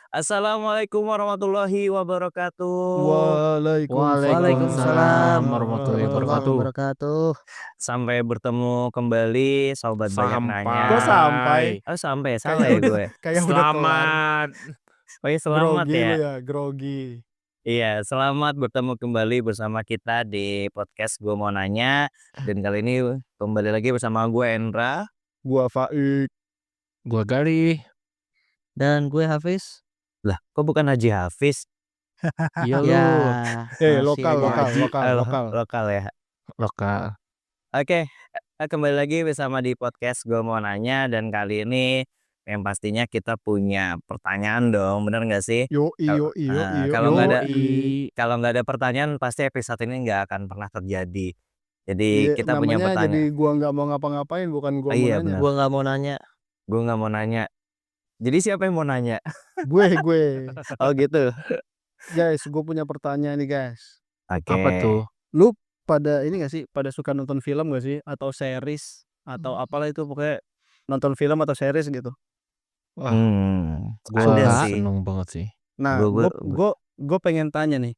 Assalamualaikum warahmatullahi wabarakatuh. Waalaikumsalam Waalaikumsalam warahmatullahi warahmatullahi wabarakatuh. wabarakatuh. Sampai bertemu kembali sobat banyak Kok nanya. sampai? Oh sampai, salah Kayak ya udah gue. kayak udah kelar. Selamat. Oh ya selamat Grogi lu ya. ya, grogi. Iya, selamat bertemu kembali bersama kita di podcast Gue Mau Nanya. Dan kali ini kembali lagi bersama gue Endra. Gua Faik. Gua Gali. Dan gue Hafiz. Lah, kok bukan Haji Hafiz? Iya Ya, lu. masih aja. Lokal ya. Lokal. Oke, kembali lagi bersama di podcast Gue Mau Nanya. Dan kali ini yang pastinya kita punya pertanyaan dong, bener nggak sih? Kalau nggak ada pertanyaan pasti episode ini nggak akan pernah terjadi. Jadi kita punya namanya pertanyaan. jadi gua nggak mau ngapa-ngapain, bukan gua mau Iya, nanya. benar. Gue nggak mau nanya. Gue nggak mau nanya. Jadi siapa yang mau nanya? Gue. Oh gitu. Guys, gue punya pertanyaan nih guys. Oke. Apa tuh? Lu pada ini gak sih? Pada suka nonton film gak sih? Atau series? Atau apalah itu, pokoknya nonton film atau series gitu. Wah, Gua gua sih. seneng banget sih. Nah, Gua- gue pengen tanya nih,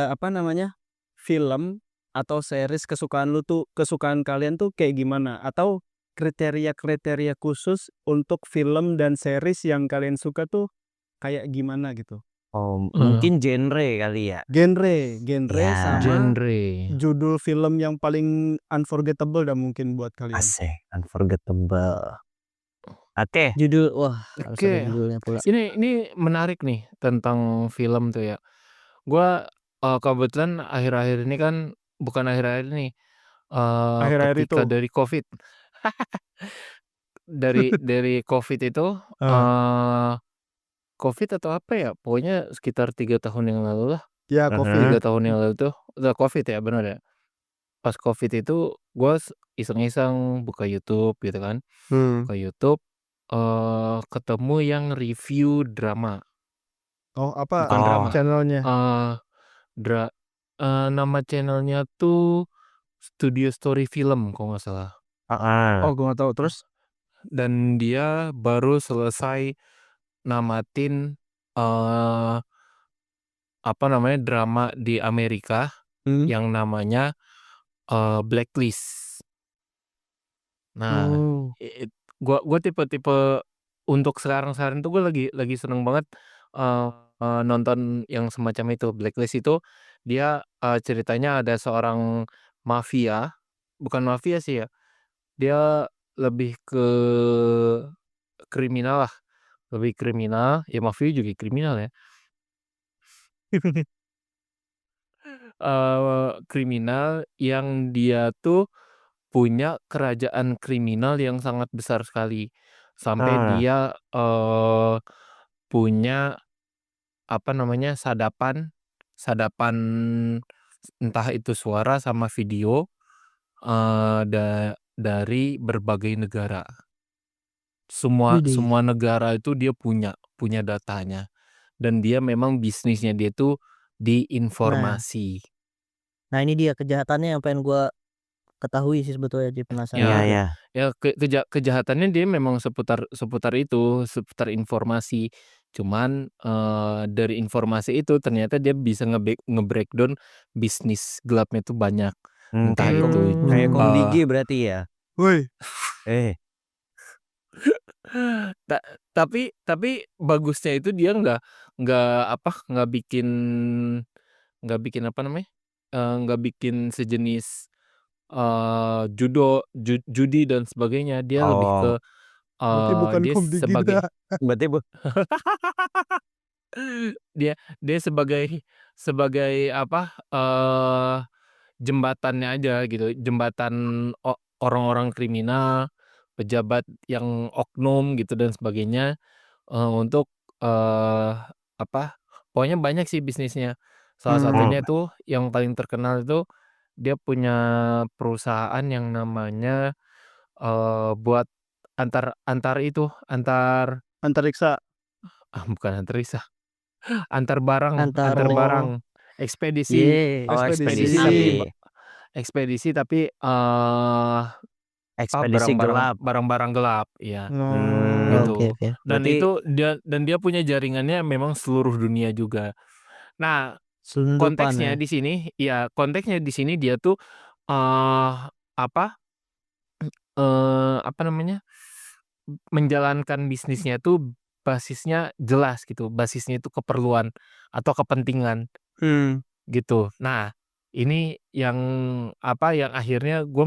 apa namanya, film atau series kesukaan lu tuh, kesukaan kalian tuh kayak gimana? Atau kriteria-kriteria khusus untuk film dan series yang kalian suka tuh kayak gimana gitu? Oh, mungkin genre kali ya. Genre Ya. sama Genre. judul film yang paling unforgettable dah mungkin buat kalian. Asik, unforgettable. Oke. Judul, wah harus Oke. ada judulnya pula. Ini menarik nih tentang film tuh ya. Gua kebetulan akhir-akhir ini kan, bukan akhir-akhir ini, Akhir-akhir ketika itu. dari COVID. dari COVID itu, COVID atau apa ya? Pokoknya sekitar 3 tahun yang lalu lah. Ya, COVID. 3 tahun yang lalu tuh udah COVID ya, bener ya? Pas COVID itu gua iseng-iseng buka YouTube gitu kan. Buka YouTube, ketemu yang review drama. Oh, apa Bukan drama. channelnya? Nama channelnya tuh Studio Story Film kalau nggak salah. Oh, gue gak tahu. Terus? Dan dia baru selesai namatin apa namanya, drama di Amerika yang namanya Blacklist. Nah, gua tipe-tipe untuk sekarang tuh gue lagi seneng banget nonton yang semacam itu. Blacklist itu dia ceritanya ada seorang mafia, bukan mafia sih ya. Dia lebih ke kriminal lah, lebih kriminal. Ya mafia juga kriminal ya. Kriminal yang dia tuh punya kerajaan kriminal yang sangat besar sekali. Sampai dia punya apa namanya, sadapan entah itu suara sama video dari berbagai negara. Semua negara itu dia punya datanya. Dan dia memang bisnisnya dia tuh di informasi. Nah ini dia kejahatannya yang pengen gue ketahui sih sebetulnya, jadi penasaran. Iya. Ya kejahatannya dia memang seputar itu, seputar informasi. Cuman dari informasi itu ternyata dia bisa nge-breakdown bisnis gelapnya tuh banyak. Entah itu Kayak Komdigi berarti ya. Woi. Tapi bagusnya itu dia nggak bikin apa namanya, nggak bikin sejenis judi dan sebagainya. Dia lebih ke Berarti bukan dia Komdigi sebagai dah. Berarti dia sebagai apa, jembatannya aja gitu, jembatan orang-orang kriminal, pejabat yang oknum gitu dan sebagainya, untuk apa, pokoknya banyak sih bisnisnya. Salah satunya itu yang paling terkenal itu dia punya perusahaan yang namanya buat antar Antariksa. bukan antariksa, antar barang ekspedisi. Yeay. ekspedisi Ekspedisi. tapi Ekspedisi tapi Ekspedisi gelap. barang-barang gelap, iya, Oke gitu. oke. Dan Berarti itu dia punya jaringannya memang seluruh dunia juga. Nah, Selundupan ya? konteksnya di sini dia tuh, apa, apa namanya, menjalankan bisnisnya tuh basisnya jelas gitu, basisnya itu keperluan atau kepentingan, gitu. Nah, ini yang, yang akhirnya gue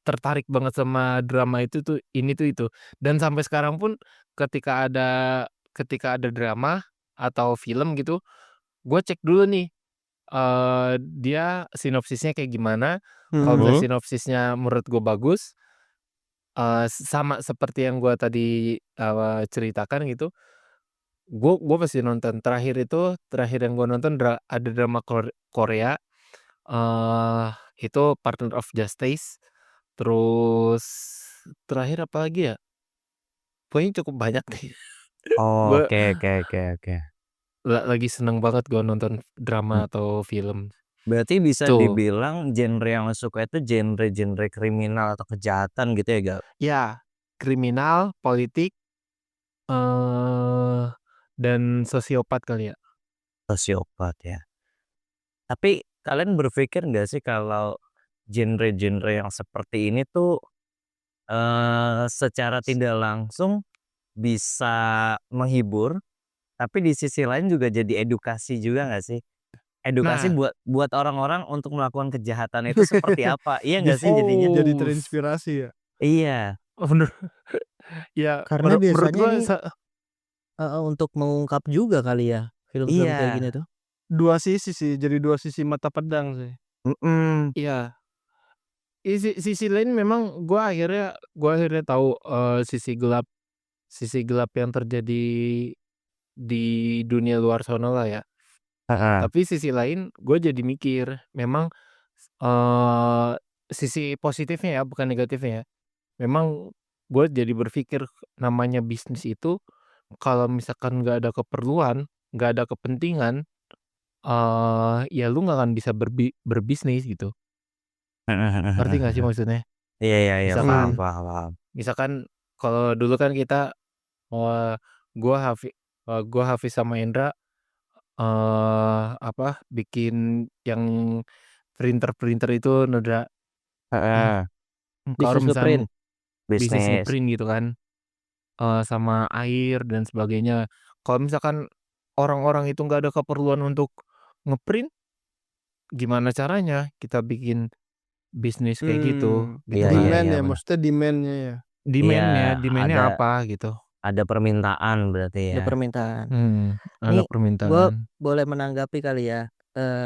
tertarik banget sama drama itu tuh, ini tuh itu. Dan sampai sekarang pun ketika ada ketika ada drama atau film gitu, gue cek dulu nih, dia sinopsisnya kayak gimana. Kalau misalnya sinopsisnya menurut gue bagus, sama seperti yang gue tadi, ceritakan gitu, gue pasti nonton. Terakhir yang gue nonton ada drama Korea, eee, itu Partner of Justice. Terus terakhir apa lagi ya? Pokoknya cukup banyak deh. Gue oke oke oke oke. lagi seneng banget gue nonton drama Mmm, atau film, berarti bisa tuh. dibilang genre yang lo suka itu genre-genre kriminal atau kejahatan gitu ya, Gal? Ya, kriminal, politik, eee, dan sosiopat kali ya? Sosiopat ya. Tapi kalian berpikir nggak sih kalau genre-genre yang seperti ini tuh, secara tidak langsung bisa menghibur, tapi di sisi lain juga jadi edukasi juga nggak sih? Edukasi Nah, buat orang-orang untuk melakukan kejahatan itu seperti apa, iya nggak Jadi sih jadinya? jadi oh, terinspirasi ya? Iya, bener. Ya, Karena menurut biasanya gue nih untuk mengungkap juga kali ya, film-film kayak gini iya, tuh? Dua sisi sih, jadi dua sisi mata pedang sih. mhm, iya, sisi lain memang gue akhirnya tahu, sisi gelap yang terjadi di dunia luar sana lah ya. heeh, Tapi sisi lain gue jadi mikir, memang, sisi positifnya ya, bukan negatifnya ya. Memang gue jadi berpikir, namanya bisnis itu kalau misalkan nggak ada keperluan, nggak ada kepentingan, ya lu nggak akan bisa berbisnis gitu. heeh heeh Ngerti heeh nggak sih heeh. maksudnya? Iya iya iya, paham Misalkan paham paham. misalkan kalau dulu kan kita, eee, gua Hafi gua Hafiz sama Indra, bikin yang printer-printer itu Heeh, kalau Bisnis misalkan ngeprint? bisnis bisnis. nge-print gitu kan, sama air dan sebagainya. Kalau misalkan orang-orang itu nggak ada keperluan untuk nge-print, gimana caranya kita bikin bisnis kayak gitu, gitu Iya iya kan. iya, bener. Maksudnya demand-nya ya? Iya, Demand-nya ada apa gitu. ada permintaan berarti Ada ya? permintaan. Ada Nih gue permintaan. boleh menanggapi kali ya,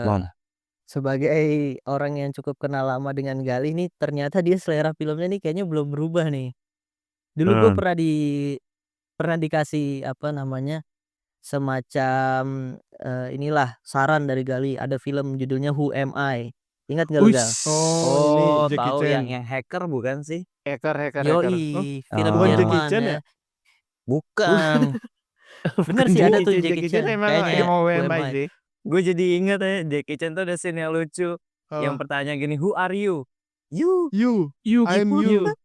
Bon, sebagai orang yang cukup kenal lama dengan Galih nih, ternyata dia selera filmnya nih kayaknya belum berubah nih. Dulu gue mhm, pernah dikasih apa namanya, semacam, inilah saran dari Galih, ada film judulnya Who Am I? Ingat nggak lu, Gal? Oh, Wis, ini oh Jackie tahu Chan. yang hacker bukan sih? hacker. Oh, Yoi, film bukan Oh, Jackie Jerman Chan ya. ya? bukan. Bener Bukan sih ada Jackie tuh Chan. Jackie Jackie Chan Chan, emang kayaknya ya, emang Who Am WMI I? sih. Gue jadi inget ya Jackie Chan tuh ada scene yang lucu, yang Apa? pertanyaan gini, "Who are you?" "You." You, You, I'm you. You.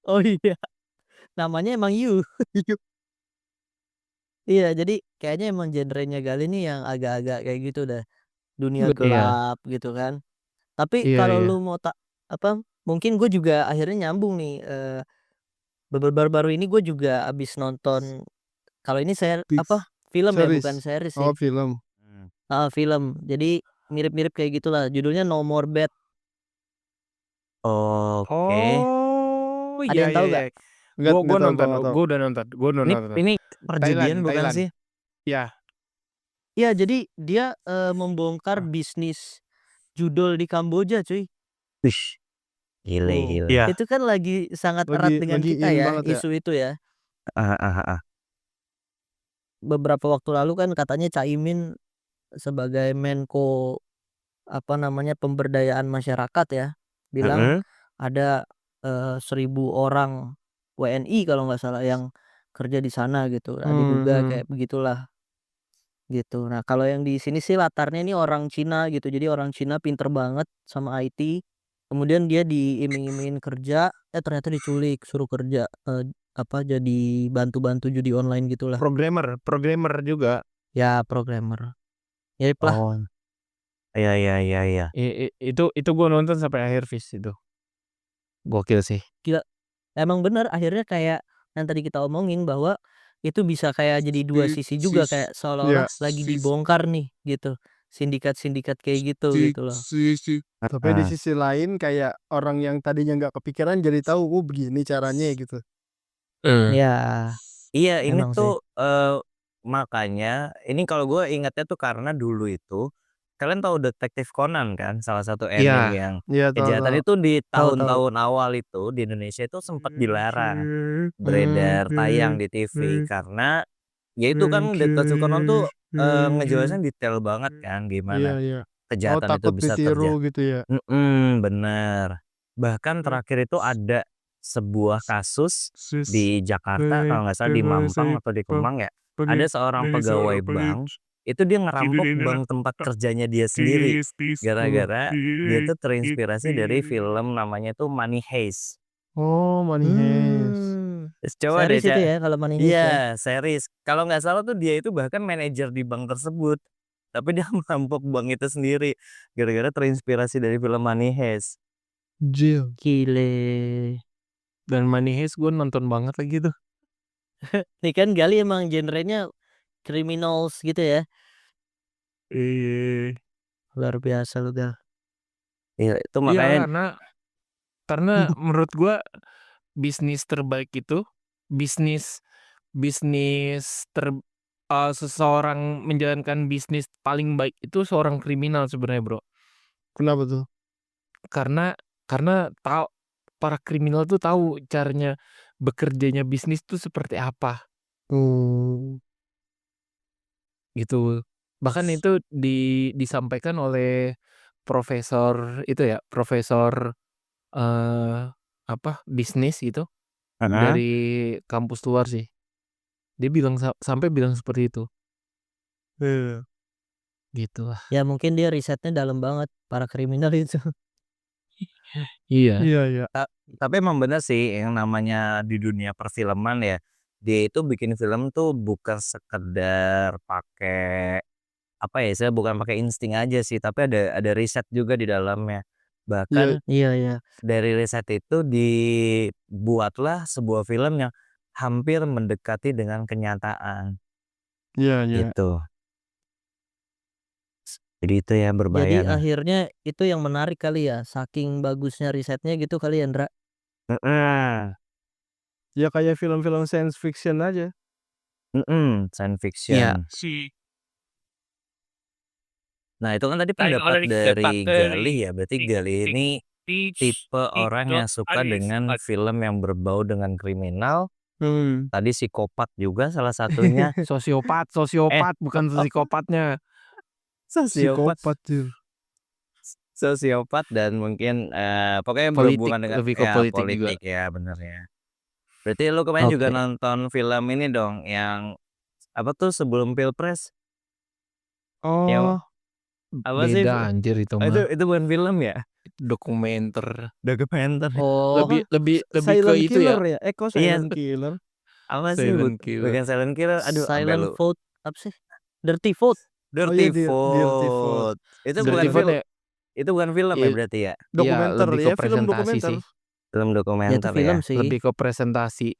Oh iya, namanya emang You. Iya, jadi kayaknya emang genrenya Galih nih yang agak-agak kayak gitu dah, dunia Iya, gelap gitu kan. Tapi iya, kalau iya. lu mau apa, mungkin gue juga akhirnya nyambung nih, baru-baru ini gue juga abis nonton, kalau ini apa, Bis film ya bukan series. series sih, Oh, film. Mmm. film. Jadi mirip-mirip kayak gitulah, judulnya No More Bad. Oke. Oh, Ada iya, yang iya, tahu iya. nggak? Enggak tahu Nonton, nggak tahu. Ini nonton. ini perjudian bukan Thailand. sih? Iya. Iya, jadi dia, membongkar bisnis judul di Kamboja cuy. Wih, gile Oh, gile. Iya. Itu kan lagi sangat erat dengan lagi kita in ya, banget ya? isu itu ya. Heeh heeh heeh. Beberapa waktu lalu kan katanya Caimin sebagai Menko, apa namanya, pemberdayaan masyarakat ya, bilang Mhm. ada, 1.000 orang WNI kalau nggak salah yang kerja di sana gitu. Nah, diduga kayak begitulah, gitu. Nah, kalau yang di sini sih latarnya ini orang Cina gitu. Jadi orang Cina pinter banget sama IT, Kemudian dia diiming-imingin kerja, ternyata diculik, suruh kerja, jadi bantu-bantu judi online gitulah. Programmer juga. Ya, programmer. Miriplah. Oh. Iya. Itu gue nonton sampai akhir Fis itu. Gokil sih. Gila. Emang bener akhirnya kayak yang tadi kita omongin bahwa itu bisa kayak jadi dua sisi juga, kayak seolah-olah lagi dibongkar nih gitu. Sindikat-sindikat kayak gitu loh. Tapi di sisi lain kayak orang yang tadinya nggak kepikiran jadi tahu, begini caranya gitu. Ya, Iya, ini emang sih. tuh makanya ini kalau gue ingatnya tuh karena dulu itu kalian tahu Detektif Conan kan, salah satu anime yang Iya, kejahatan tahu. itu di Tahu. tahun-tahun awal itu di Indonesia itu sempat dilarang beredar tayang di TV karena ya itu kan Detektif Conan tuh ngejelasin detail banget kan gimana Iya. kejahatan itu Takut bisa ditiru terjadi. gitu ya. Bener. Bahkan terakhir itu ada sebuah kasus di Jakarta kalau nggak salah di Mampang atau di Kemang ya. Ada seorang pegawai bank itu dia ngerampok bank tempat kerjanya dia sendiri gara-gara dia tuh terinspirasi dari film namanya tuh Money Heist. Oh, Money Heist. Terus coba deh Series itu ya kalau Money Heist ya. Iya, series. Kalau nggak salah tuh dia itu bahkan manajer di bank tersebut. Tapi dia merampok bank itu sendiri gara-gara terinspirasi dari film Money Heist. Gile. Dan Money Heist gue nonton banget lagi tuh. Nih kan Gali emang genrenya criminals gitu ya. Iya. Luar biasa lu Gal. Iya, itu Iya, makanya karena menurut gua bisnis terbaik itu seseorang menjalankan bisnis paling baik itu seorang kriminal sebenarnya, Bro. Kenapa tuh? Karena tahu para kriminal tuh tahu caranya bekerjanya bisnis tuh seperti apa. Gitu. Bahkan itu disampaikan oleh profesor itu ya, profesor bisnis gitu dari kampus luar sih. Dia bilang sampai bilang seperti itu. Gitu lah. Ya mungkin dia risetnya dalam banget para kriminal itu. Iya. tapi emang bener sih yang namanya di dunia perfilman ya. Dia itu bikin film tuh bukan sekedar pakai saya bukan pakai insting aja sih, tapi ada riset juga di dalamnya. Bahkan Iya. dari riset itu dibuatlah sebuah film yang hampir mendekati dengan kenyataan. Iya. Gitu. Jadi itu ya Jadi berbahaya. akhirnya itu yang menarik kali ya, saking bagusnya risetnya gitu kali ya, Ndra. Ya kayak film-film science fiction aja. Science fiction. Nah itu kan tadi pendapat dari Gali ya, berarti Gali ini tipe orang yang suka dengan film yang berbau dengan kriminal. Tadi psikopat juga salah satunya. Sosiopat bukan psikopatnya. Sosiopat dan mungkin pokoknya berhubungan dengan lebih ke politik juga. Ya bener ya. Berarti lu kemarin juga nonton film ini dong yang apa tuh sebelum Pilpres? Yang apa sih? Beda anjir itu mah. Itu bukan film ya? Dokumenter. Oh, Lebih ke Silent itu Killer ya. ya? Kok Silent Killer? Apa sih? Silent Killer. Bukan Silent Killer. Aduh, Silent Vote apa sih? Dirty Vote. Dirty Dirty Vote. Itu Dirty bukan Vote film. Itu bukan film ya berarti ya? Dokumenter lebih ya, ke film presentasi dokumenter. sih. Film Ya itu dokumenter film ya. sih. Lebih ke presentasi.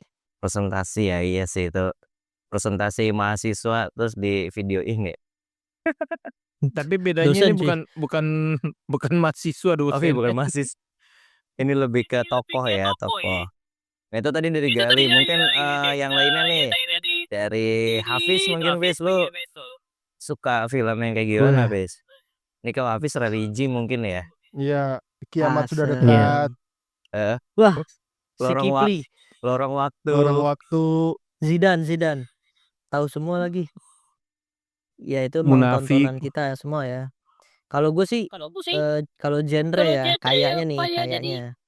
Presentasi ya, iya sih itu. Presentasi mahasiswa terus di videoin ya. Tapi bedanya Dosen ini sih. bukan mahasiswa dosen. Oke, bukan mahasiswa. Ini lebih ke tokoh ya, tokoh. Nah, itu tadi dari Gali, mungkin yang lainnya nih dari Hafiz mungkin Hafiz lu suka film yang kayak gimana, Hafiz? Ini kalau Hafiz religi mungkin ya. Iya, kiamat sudah Asem. dekat. Wah, si Kipli. Lorong waktu. Zidan. Tahu semua lagi. Ya itu Munafik. tontonan kita semua ya. Kalau gue sih kalau genre ya kayaknya.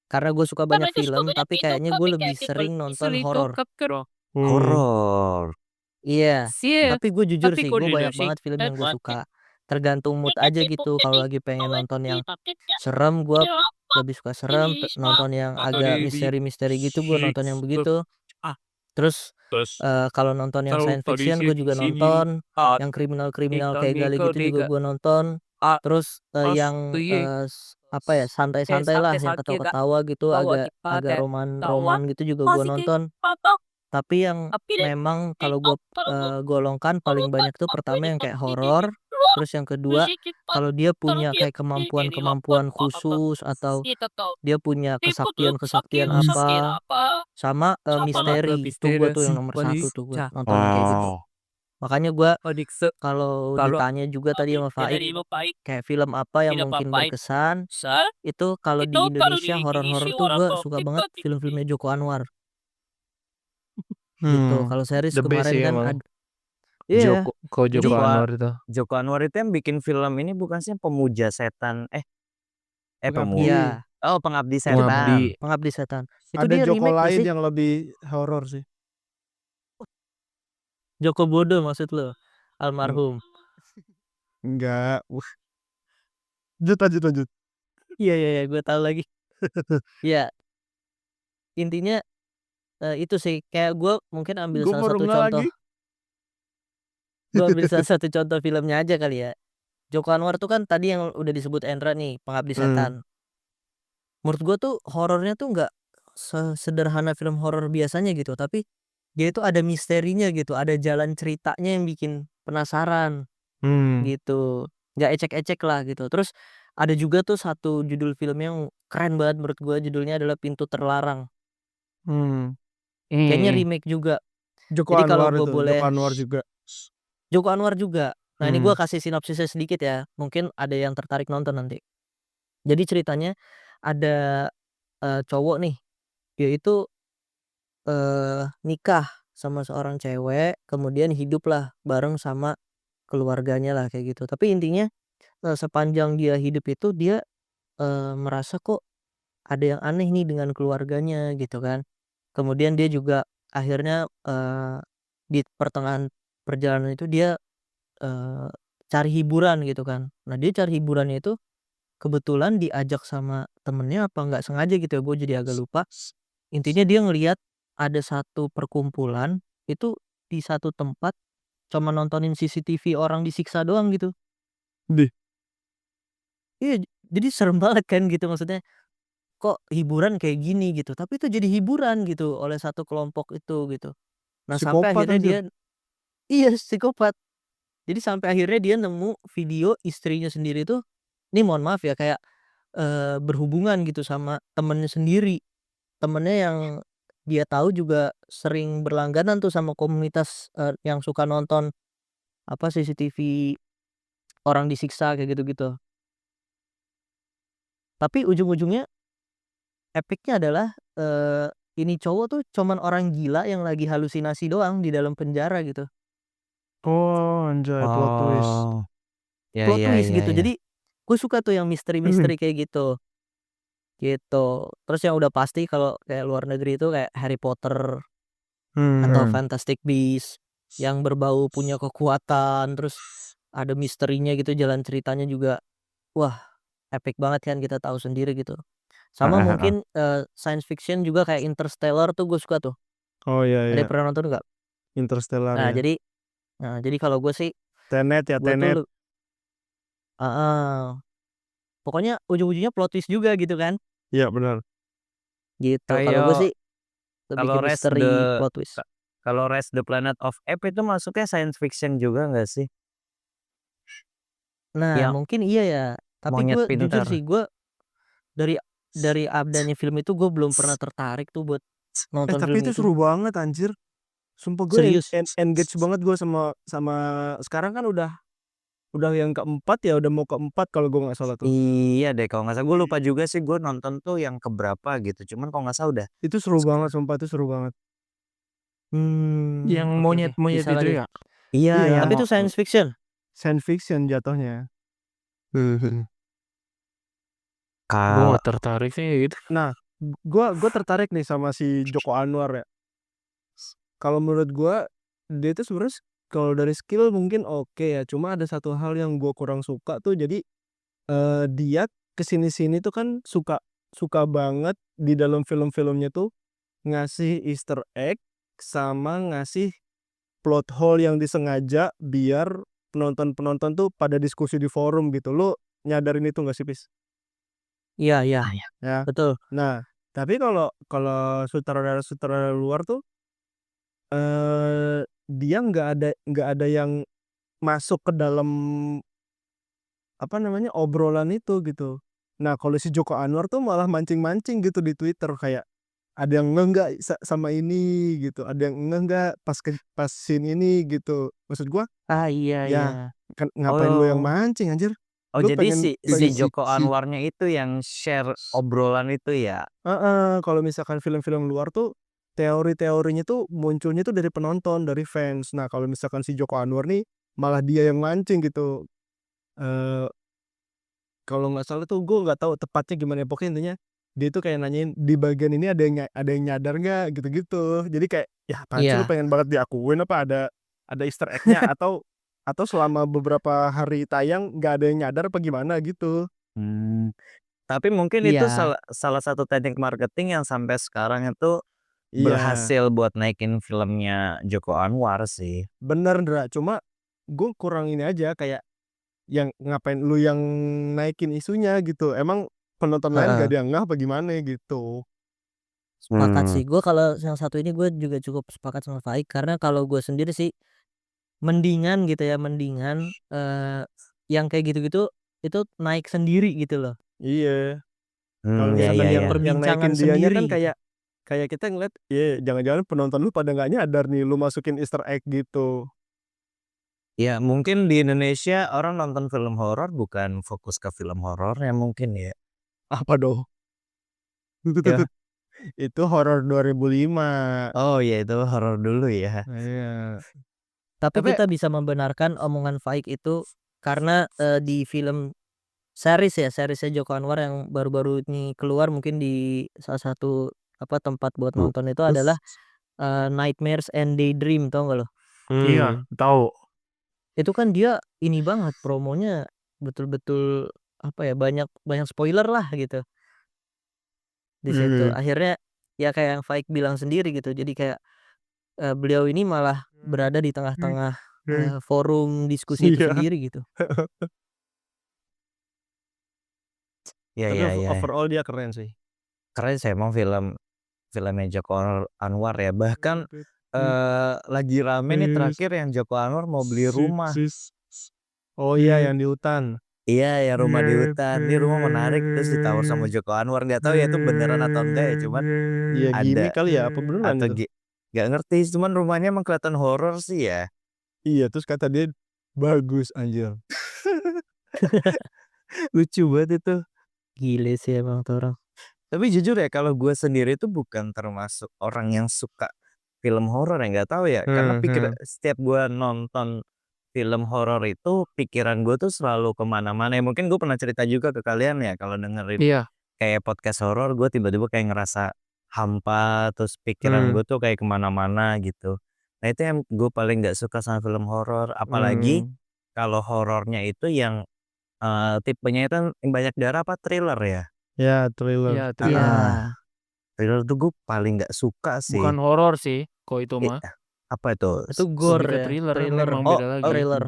Karena gue suka banyak film, tapi kayaknya gue lebih sering nonton horor. Horor. Iya. Tapi gue jujur sih, gue banyak banget film yang gue suka. tergantung mood aja gitu. Kalau lagi pengen nonton yang serem, gue lebih suka serem. Nonton yang agak misteri-misteri gitu, gue nonton yang begitu. Terus kalau nonton yang science fiction, gue juga nonton. Yang kriminal-kriminal kayak Gali gitu juga gue nonton. Terus yang apa ya, santai-santai lah, yang ketawa-ketawa gitu, agak roman gitu juga gue nonton. Tapi yang memang kalau gue golongkan paling banyak tuh pertama yang kayak horor. Terus yang kedua, kalau dia punya kayak kemampuan khusus atau dia punya kesaktian apa, sama misteri itu gue tuh yang nomor satu tuh gue nonton yang kayak gitu. Makanya gue kalau ditanya juga tadi sama Faik kayak film apa yang mungkin berkesan, itu kalau di Indonesia horor-horor tuh gue suka banget film-filmnya Joko Anwar gitu. Kalau series The best kemarin sih kan emang. ada, iya. Joko Jadi Anwar itu. Joko Anwar itu yang bikin film ini bukan sih Pemuja Setan? Iya, Pengabdi Setan. Pengabdi Setan. Itu Ada dia Joko remake gak lain sih? yang lebih horor sih. Joko Bodo maksud lo, almarhum. Enggak. Lanjut. Iya, gue tahu lagi. Iya, intinya itu sih kayak gue mungkin ambil Gue salah mau satu runga contoh. lagi. Gue ambil salah satu contoh filmnya aja kali ya. Joko Anwar tuh kan tadi yang udah disebut Endra nih, Pengabdi Setan. Menurut gue tuh horornya tuh nggak sederhana film horor biasanya gitu, tapi dia itu ada misterinya gitu, ada jalan ceritanya yang bikin penasaran gitu, nggak ecek-ecek lah gitu. Terus ada juga tuh satu judul film yang keren banget menurut gue, judulnya adalah Pintu Terlarang. Kayaknya remake juga. Joko Jadi kalau Anwar gue itu. boleh, Joko Anwar juga. Joko Anwar juga. Nah ini gue kasih sinopsisnya sedikit ya, mungkin ada yang tertarik nonton nanti. Jadi ceritanya ada cowok nih, dia itu nikah sama seorang cewek, kemudian hiduplah bareng sama keluarganya lah kayak gitu. Tapi intinya sepanjang dia hidup itu dia merasa kok ada yang aneh nih dengan keluarganya gitu kan. Kemudian dia juga akhirnya di pertengahan perjalanan itu dia cari hiburan gitu kan. Nah dia cari hiburannya itu kebetulan diajak sama temennya apa nggak sengaja gitu ya, gue jadi agak lupa. Intinya dia ngelihat ada satu perkumpulan itu di satu tempat cuma nontonin CCTV orang disiksa doang gitu. Dih. Iya, jadi serem banget kan gitu, maksudnya kok hiburan kayak gini gitu, tapi itu jadi hiburan gitu oleh satu kelompok itu gitu. Nah sampai Psikopat akhirnya dia, anjir. iya psikopat. Jadi sampai akhirnya dia nemu video istrinya sendiri tuh, ini mohon maaf ya kayak berhubungan gitu sama temennya sendiri. Temennya yang dia tahu juga sering berlangganan tuh sama komunitas yang suka nonton apa CCTV orang disiksa kayak gitu-gitu. Tapi ujung-ujungnya epicnya adalah ini cowok tuh cuman orang gila yang lagi halusinasi doang di dalam penjara gitu. Oh anjay, plot twist. Plot twist gitu. Jadi gue suka tuh yang misteri-misteri kayak gitu. Gitu. Terus yang udah pasti kalau kayak luar negeri itu kayak Harry Potter atau Fantastic Beasts yang berbau punya kekuatan, terus ada misterinya gitu, jalan ceritanya juga wah epic banget kan, kita tahu sendiri gitu. Sama mungkin science fiction juga kayak Interstellar tuh gue suka tuh. Oh iya. Ada yang pernah nonton nggak? Interstellar Nah ya. jadi kalau gue sih Tenet ya, gue Tenet. tuh pokoknya ujung-ujungnya plot twist juga gitu kan. Iya benar. Gitu. Kalau gue sih lebih ke Kalau misteri plot twist. Kalau Rise the Planet of Apes itu masuknya science fiction juga nggak sih? Nah Yang mungkin iya ya. Tapi monyet gue jujur pintar. sih, gue dari adanya film itu gue belum pernah tertarik tuh buat nonton Tapi film itu itu. seru banget anjir. Sumpah gue Serius. engage banget gue sama sekarang kan udah yang keempat ya, udah mau keempat kalau gue nggak salah tuh. Iya deh kalau nggak salah, gue lupa juga sih gue nonton tuh yang keberapa gitu. Cuman kalau nggak salah udah. Itu seru banget, sumpah itu seru banget. Yang Oke, monyet-monyet bisa itu lagi. ya? Iya. Tapi itu science fiction. Science fiction jatuhnya. Gue gak tertarik sih gitu. Nah, gue tertarik nih sama si Joko Anwar ya. Kalau menurut gue dia itu sebenarnya kalau dari skill mungkin oke ya, cuma ada satu hal yang gue kurang suka tuh, jadi dia kesini-sini tuh kan suka suka banget di dalam film-filmnya tuh ngasih Easter egg sama ngasih plot hole yang disengaja biar penonton-penonton tuh pada diskusi di forum gitu. Lu nyadarin itu nggak sih, Pis? Iya iya, Ya. betul. Nah, tapi kalau kalau sutradara-sutradara luar tuh dia nggak ada yang masuk ke dalam apa namanya, obrolan itu gitu. Nah, kalau si Joko Anwar tuh malah mancing-mancing gitu di Twitter, kayak ada yang ngeh nggak sama ini gitu, ada yang ngeh nggak pas scene ini gitu. Maksud gua, Ah, iya iya. ya kan ngapain lu yang Oh. mancing anjir? Oh, Lu jadi pengen si Joko Anwarnya itu yang share obrolan itu ya? kalau misalkan film-film luar tuh teori-teorinya tuh munculnya tuh dari penonton, dari fans. Nah, kalau misalkan si Joko Anwar nih malah dia yang mancing gitu. Eee Kalau nggak salah tuh gue nggak tahu tepatnya gimana ya, pokoknya intinya dia tuh kayak nanyain, "Di bagian ini ada yang nyadar nggak?" Gitu-gitu. Jadi kayak, ya apaan sih, lu Iya. pengen banget diakuin apa ada Easter egg-nya atau selama beberapa hari tayang nggak ada yang nyadar apa gimana gitu. Mmm, tapi mungkin itu Iya. salah salah satu teknik marketing yang sampai sekarang itu Iya, berhasil buat naikin filmnya Joko Anwar sih. bener Ndra, cuma gue kurang ini aja, kayak yang ngapain lu yang naikin isunya gitu, emang penonton lain nggak Heeh. ada yang ngeh apa gimana gitu. Sepakat Mmm. sih. Gue kalau yang satu ini gue juga cukup sepakat sama Faik, karena kalau gue sendiri sih mendingan gitu ya, mendingan, yang kayak gitu-gitu itu naik sendiri gitu loh. Iya. Kalau Ya misalkan ya Jadi ya. yang perbincangan naikin dianya sendiri kan gitu. kayak kayak kita ngeliat, ya jangan-jangan penonton lu pada nggak nyadar nih lu masukin Easter egg gitu. Ya mungkin di Indonesia orang nonton film horor bukan fokus ke film horornya mungkin ya. Apa dong? Ya. Itu horor 2005. Oh ya itu horor dulu ya. Iya. Tapi Tapi kita bisa membenarkan omongan Faik itu karena, di film seriesnya Joko Anwar yang baru-baru ini keluar, mungkin di salah satu apa, tempat buat nonton itu terus adalah, Nightmares and Daydream, tau nggak lo? Iya, mmm, tahu. Itu kan dia ini banget promonya, betul-betul apa ya, banyak banyak spoiler lah gitu di situ. mhm, Akhirnya ya kayak yang Faik bilang sendiri gitu, jadi kayak, beliau ini malah berada di tengah-tengah, forum diskusi itu iya. sendiri gitu. Ya Tapi ya ya. overall dia keren sih. Keren sih emang filmnya Joko Anwar ya. Bahkan lagi rame nih terakhir yang Joko Anwar mau beli rumah. Oh iya, yang di hutan. Iya ya rumah di hutan. Ini rumah menarik terus ditawar sama Joko Anwar. Nggak tahu ya itu beneran atau enggak ya. Cuman Iya, ada gimik kali ya, apa beneran atau itu? nggak ngerti. Cuman rumahnya emang kelihatan horor sih ya. Iya, terus kata dia, "Bagus anjir." Lucu banget itu. Gile sih emang tuh orang. Tapi jujur ya kalau gue sendiri itu bukan termasuk orang yang suka film horor ya, nggak tahu ya, karena Mhm. setiap gue nonton film horor itu pikiran gue tuh selalu kemana-mana ya, mungkin gue pernah cerita juga ke kalian ya kalau dengerin Iya. kayak podcast horor gue tiba-tiba kayak ngerasa hampa, terus pikiran Mmm, gue tuh kayak kemana-mana gitu. Nah itu yang gue paling nggak suka sama film horor, apalagi mmm. kalau horornya itu yang, tipenya itu yang banyak darah apa thriller ya? Ya, thriller. Iya, Iya, thriller. Heeh. Thriller tuh gue paling nggak suka Bukan sih. horor sih, kok itu I mah. apa itu? itu Lebih gore ke ya, thriller, thriller memang Oh beda oh, lagi. thriller.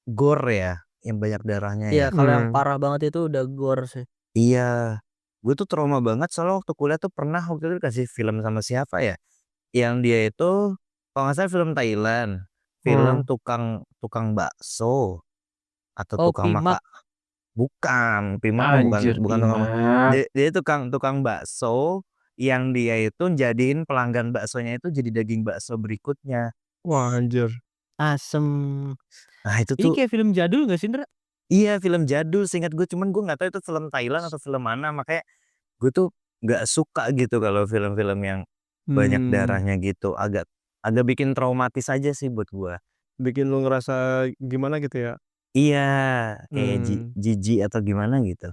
gore ya? Yang banyak darahnya Iya, ya? kalau yang Mmm. parah banget itu udah gore sih. Iya. Gue tuh trauma banget soalnya waktu kuliah tuh pernah waktu itu dikasih film sama siapa ya, yang dia itu kalau nggak salah film Thailand, film Mmm. tukang tukang bakso atau Oh, tukang Pimak. bukan, Pima mah bukan Anjir, bukan tukang Pimak. dia tukang tukang bakso yang dia itu jadiin pelanggan baksonya itu jadi daging bakso berikutnya. Wah, anjir. Asem. Nah itu Ini tuh kayak film jadul gak sih, Ndra? iya film jadul seingat gue, cuman gue nggak tahu itu film Thailand atau film mana, makanya gue tuh nggak suka gitu kalau film-film yang banyak Mmm, darahnya gitu, agak agak bikin traumatis aja sih buat gue. bikin lu ngerasa gimana gitu ya? Iya, kayak Mmm. jijik atau gimana gitu.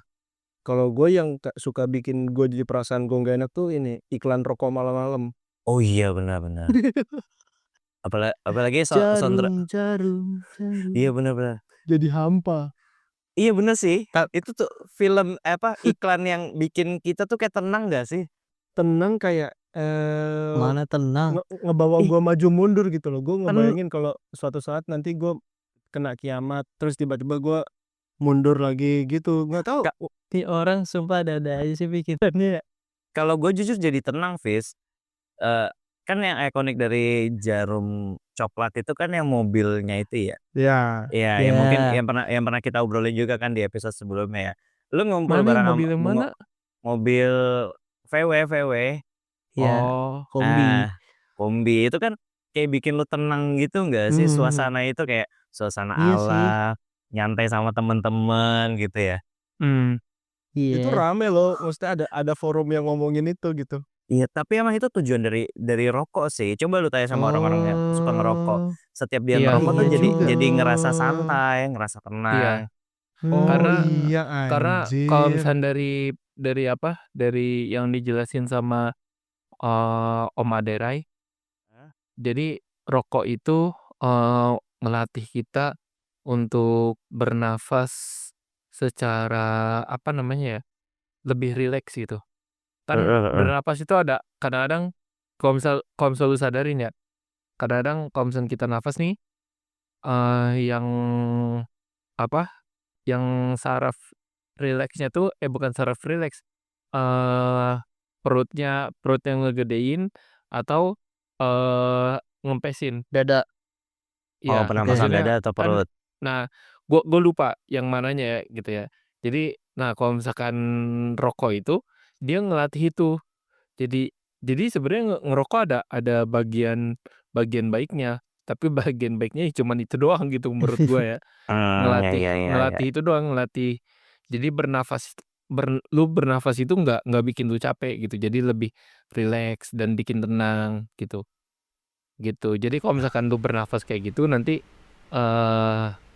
Kalau gue yang suka bikin gue jadi perasaan gue nggak enak tuh ini, iklan rokok malam-malam. Oh iya, benar benar. Apalagi soundtrack. Jarum Iya benar. Jadi hampa. Iya bener sih. Itu tuh film iklan yang bikin kita tuh kayak tenang gak sih? Tenang kayak Mana tenang. ngebawa gua maju mundur gitu loh. Gua Kan ngebayangin kalau suatu saat nanti gua kena kiamat terus tiba-tiba gua mundur lagi gitu. Nggak tahu. Nih orang sumpah ada aja sih pikirannya. kalau gue jujur jadi tenang, Fis. Kan yang ikonik dari jarum coklat itu kan yang mobilnya itu ya. Ya. Iya, yang mungkin yang pernah kita obrolin juga kan di episode sebelumnya ya. Lu ngumpul Mana bareng mobil yang mana? mobil VW. Iya, Oh, kombi itu kan kayak bikin lu tenang gitu nggak sih? Suasana itu kayak suasana Iya sih. alam, nyantai sama temen-temen gitu ya. Itu Iya. rame loh. Maksudnya ada forum yang ngomongin itu gitu. Iya, tapi emang itu tujuan dari rokok sih. Coba lu tanya sama orang-orang yang suka ngerokok. Setiap dia Iya. ngerokok tuh Iya juga. jadi ngerasa santai, ngerasa tenang. Oh Karena- iya karena anjir. kalau misalnya dari yang dijelasin sama Om Aderai, jadi rokok itu ngelatih kita untuk bernafas secara lebih rileks gitu. Kan bernafas itu ada kadang-kadang kalau misal lu sadarin ya, kadang-kadang kalau misalnya kita nafas nih yang saraf rileksnya tuh bukan saraf rileks, perutnya ngegedein atau ngempesin. Dada. Oh, Iya, pernapasan maksudnya dada atau kan. perut? Nah, gue lupa yang mananya ya gitu ya. Jadi, kalau misalkan rokok itu dia ngelatih itu. Jadi sebenarnya ngerokok ada bagian baiknya, tapi bagian baiknya cuma itu doang gitu menurut gue ya. Ngelatih itu doang, ngelatih. Jadi lu bernafas itu nggak bikin lu capek gitu. Jadi lebih rileks dan bikin tenang gitu. Jadi kalau misalkan lu bernafas kayak gitu nanti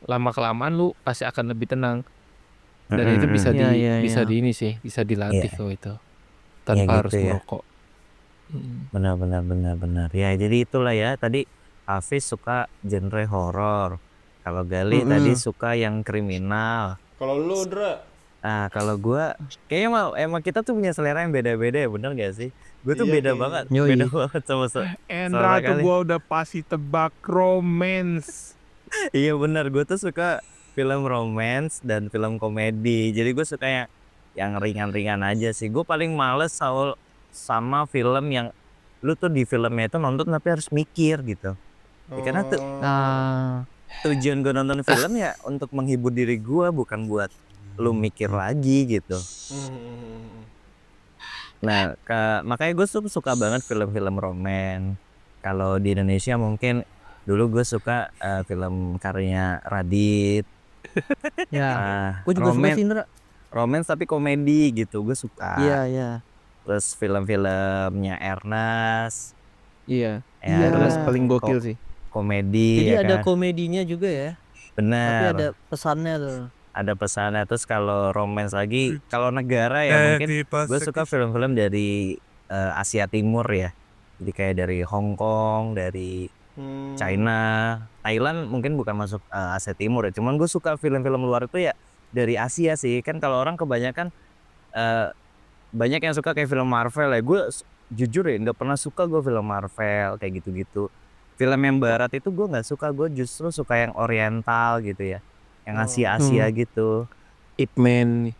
lama kelamaan lu pasti akan lebih tenang. Dan itu bisa Iya. di ini sih, bisa dilatih Iya. kok itu. Tanpa gitu harus ya. merokok. Benar. Ya, jadi itulah ya. Tadi Hafiz suka genre horor. Kalau Gali tadi suka yang kriminal. Kalau lu Dra? Nah, kalau gua kayaknya emang kita tuh punya selera yang beda-beda ya, bener gak sih? Gue tuh Iya, beda kayaknya. banget, Yoi. beda banget sama Endra tuh kali. gua udah pasti tebak romance. Iya bener, gue tuh suka film romance dan film komedi. Jadi gue suka yang ringan-ringan aja sih. Gue paling males sama film yang lu tuh di filmnya itu nonton tapi harus mikir gitu. Ya, karena tuh tujuan gue nonton film ya untuk menghibur diri gue, bukan buat lu mikir lagi gitu. Nah, makanya gue suka banget film-film romance. Kalau di Indonesia mungkin dulu gue suka film karyanya Radit. Ya. Gue juga suka sih, Indra. Romance tapi komedi gitu, gue suka. Iya. Terus film-filmnya Ernest. Iya. Ya, Ernest paling gokil sih. Komedi. Jadi ya ada kan? komedinya juga ya. Benar. Tapi ada pesannya tuh. Ada pesannya. Terus kalau romance lagi, kalau negara ya mungkin gue suka film-film dari Asia Timur ya. Jadi kayak dari Hong Kong, dari China, Thailand mungkin bukan masuk Asia Timur ya. Cuman gue suka film-film luar itu ya dari Asia sih. Kan kalau orang kebanyakan banyak yang suka kayak film Marvel ya. Gue jujur ya nggak pernah suka gue film Marvel kayak gitu-gitu. Film yang barat itu gue nggak suka. Gue justru suka yang oriental gitu ya, yang Asia gitu. Ip Man.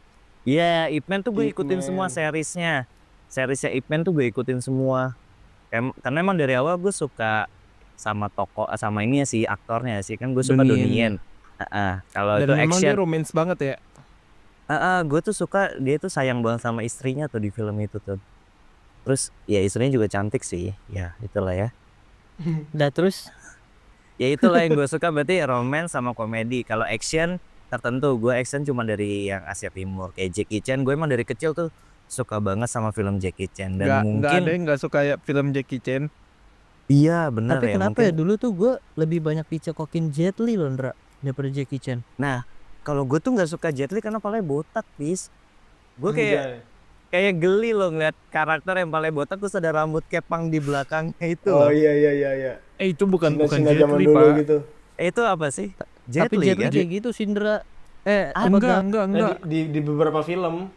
Iya, Ip Man tuh gue ikutin semua seriesnya Ip Man tuh gue ikutin semua. Karena emang dari awal gue suka sama tokoh, sama ini ya sih, aktornya sih. Kan gue suka Donnie Yen. Kalau itu memang action, dia romance banget ya. gue tuh suka dia tuh sayang banget sama istrinya tuh di film itu tuh. Terus ya istrinya juga cantik sih. Ya itulah ya. Nah terus Ya itulah yang gue suka, berarti romance sama komedi. Kalau action tertentu, gue action cuma dari yang Asia Timur. Kayak Jackie Chan, gue emang dari kecil tuh suka banget sama film Jackie Chan. Dan Nggak ada yang nggak suka ya film Jackie Chan. Iya benar tapi ya. kenapa ya dulu tuh gue lebih banyak dicekokin Jet Li loh, Ndra, daripada Jackie Chan. Nah, kalau gue tuh nggak suka Jet Li karena palanya botak, bis. Gue kayak geli loh ngeliat karakter yang palanya botak terus ada rambut kepang di belakangnya itu. Oh iya. Itu bukan Singa-singa Jet zaman Li, dulu Pak. gitu. Itu apa sih? Jet Tapi Li Jet Li kan? kayak gitu Syndra. Enggak, Nah, enggak. di beberapa film.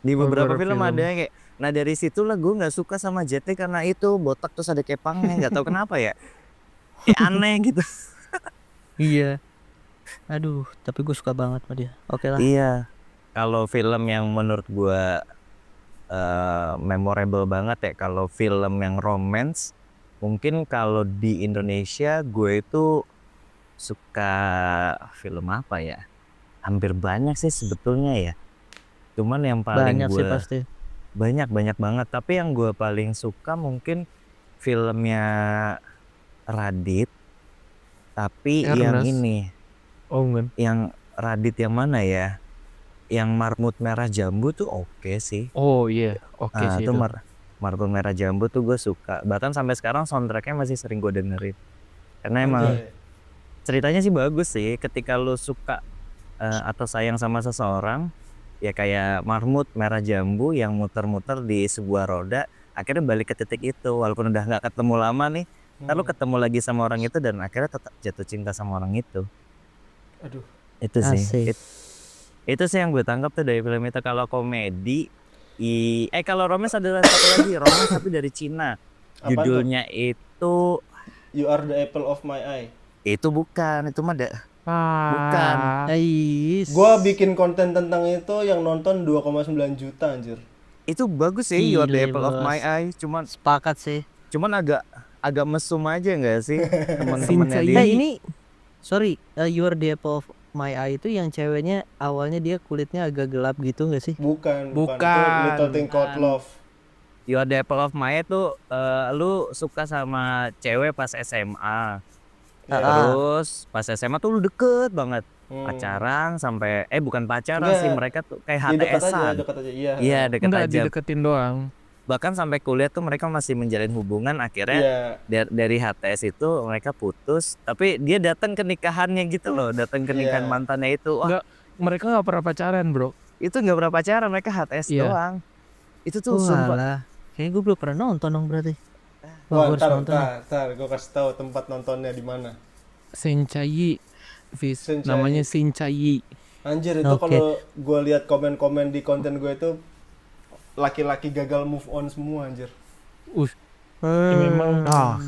Di beberapa Beberapa film film. ada yang kayak. Nah dari situlah gue nggak suka sama Jet Li karena itu botak terus ada kepangnya, nggak tahu kenapa ya. Kayak aneh gitu. Iya. Aduh, tapi gue suka banget sama dia. Oke lah. Iya. Kalau film yang menurut gue memorable banget ya, kalau film yang romance, mungkin kalau di Indonesia gue itu suka film apa ya? Hampir banyak sih sebetulnya ya. Cuman yang paling Banyak sih gue pasti. banyak banget. Tapi yang gue paling suka mungkin filmnya Radit. Tapi yang Ernest. ini, Oh, enggak. yang Radit yang mana ya? Yang Marmut Merah Jambu tuh oke sih. Oh iya, oke Nah, sih itu itu. Marmut Merah Jambu tuh gue suka. Bahkan sampai sekarang soundtracknya masih sering gue dengerin. Karena emang Anjay. ceritanya sih bagus sih. Ketika lu suka atau sayang sama seseorang, ya kayak Marmut Merah Jambu yang muter-muter di sebuah roda, akhirnya balik ke titik itu. Walaupun udah nggak ketemu lama nih, lalu ketemu lagi sama orang itu dan akhirnya tetap jatuh cinta sama orang itu. Aduh. Itu sih. Asik. Itu sih yang gue tangkap tuh dari film itu. Kalau komedi, kalau romance ada satu lagi, romance tapi dari Cina. Apaan Judulnya itu You Are the Apple of My Eye. itu bukan, itu mah bukan. Ais. Gua bikin konten tentang itu yang nonton 2,9 juta anjir. Itu bagus sih, You Are the Gile, Apple of Bos. My Eye. Cuman Sepakat sih. agak mesum aja nggak sih teman-temannya Sincai. dia. Ini sorry, You Are the Apple of My Eye itu yang ceweknya awalnya dia kulitnya agak gelap gitu nggak sih? Bukan. Bukan. Itu Little Thing Called Love. You Are the Apple of My Eye tuh lu suka sama cewek pas SMA. Ya. Terus pas SMA tuh lu deket banget. Hmm. Pacaran sampai bukan pacaran Enggak. sih, mereka tuh kayak Ya, dekat aja, HTS-an. dekat aja. Iya. Iya, deket Enggak aja. dideketin doang. Bahkan sampai kuliah tuh mereka masih menjalin hubungan, akhirnya Iya. dari HTS itu mereka putus, tapi dia datang ke nikahannya gitu loh, datang ke nikahan Iya. mantannya itu. Wah, Enggak, mereka nggak pernah pacaran, bro. itu nggak pernah pacaran, mereka HTS Iya. doang. Itu tuh sumpah. Walah, kayaknya gue belum pernah nonton dong berarti. Wah, Wah, gue harus nonton. ntar gue kasih tahu tempat nontonnya di mana. Sincai. Sincai. Namanya Sincai. Anjir itu Oke. kalau gue lihat komen-komen di konten gue itu laki-laki gagal move on semua anjir. Ya,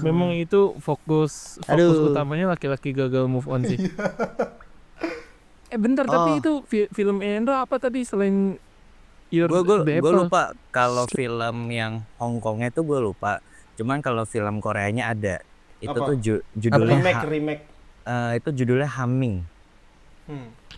memang itu fokus Aduh. utamanya laki-laki gagal move on sih. Bentar, tapi itu film Endra apa tadi selain Your the Gue Apple? lupa kalau film yang Hong Kongnya itu gue lupa. Cuman kalau film Koreanya ada. Itu Apa? tuh judulnya Remake. itu judulnya Humming.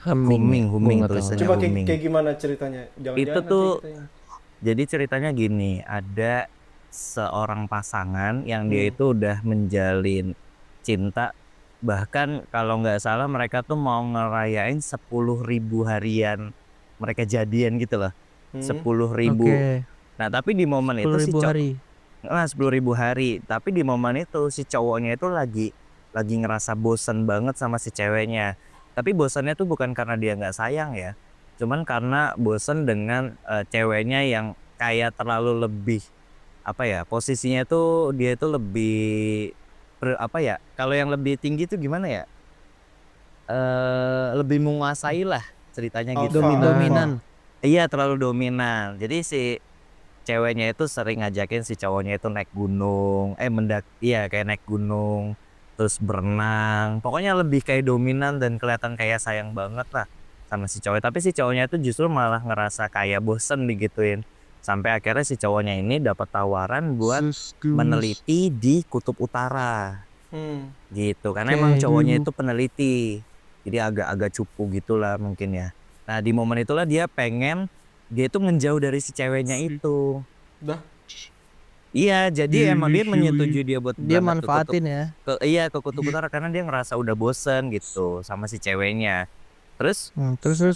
Humming Humming Gua nggak tahu. tulisannya. Coba Humming. kayak gimana ceritanya? Jangan-jangan Itu nanti tuh kita- Jadi ceritanya gini, ada seorang pasangan yang dia itu udah menjalin cinta, bahkan kalau nggak salah mereka tuh mau ngerayain 10.000 harian mereka jadian gitu loh. 10.000. Oke. Nah tapi di momen itu si 10.000 hari. 10.000 hari, tapi di momen itu si cowoknya itu lagi ngerasa bosen banget sama si ceweknya. Tapi bosannya tuh bukan karena dia nggak sayang ya, cuman karena bosen dengan ceweknya yang kayak terlalu lebih apa ya, posisinya tuh dia itu lebih apa ya, kalau yang lebih tinggi tuh gimana ya, lebih menguasai lah ceritanya gitu. Dominan. Iya, terlalu dominan. Jadi si ceweknya itu sering ngajakin si cowoknya itu naik gunung, kayak naik gunung, terus berenang. Pokoknya lebih kayak dominan dan kelihatan kayak sayang banget lah sama si cowok. Tapi si cowoknya itu justru malah ngerasa kayak bosen digituin. Sampai akhirnya si cowoknya ini dapat tawaran buat meneliti di Kutub Utara. Gitu. Karena emang cowoknya itu peneliti. Jadi agak-agak cupu gitulah mungkin ya. Nah, di momen itulah dia itu menjauh dari si ceweknya itu. Dah. Iya, jadi emang dia menyetujui dia buat Dia berangkat manfaatin ya. ke Kutub Utara karena dia ngerasa udah bosen gitu sama si ceweknya. Terus Terus.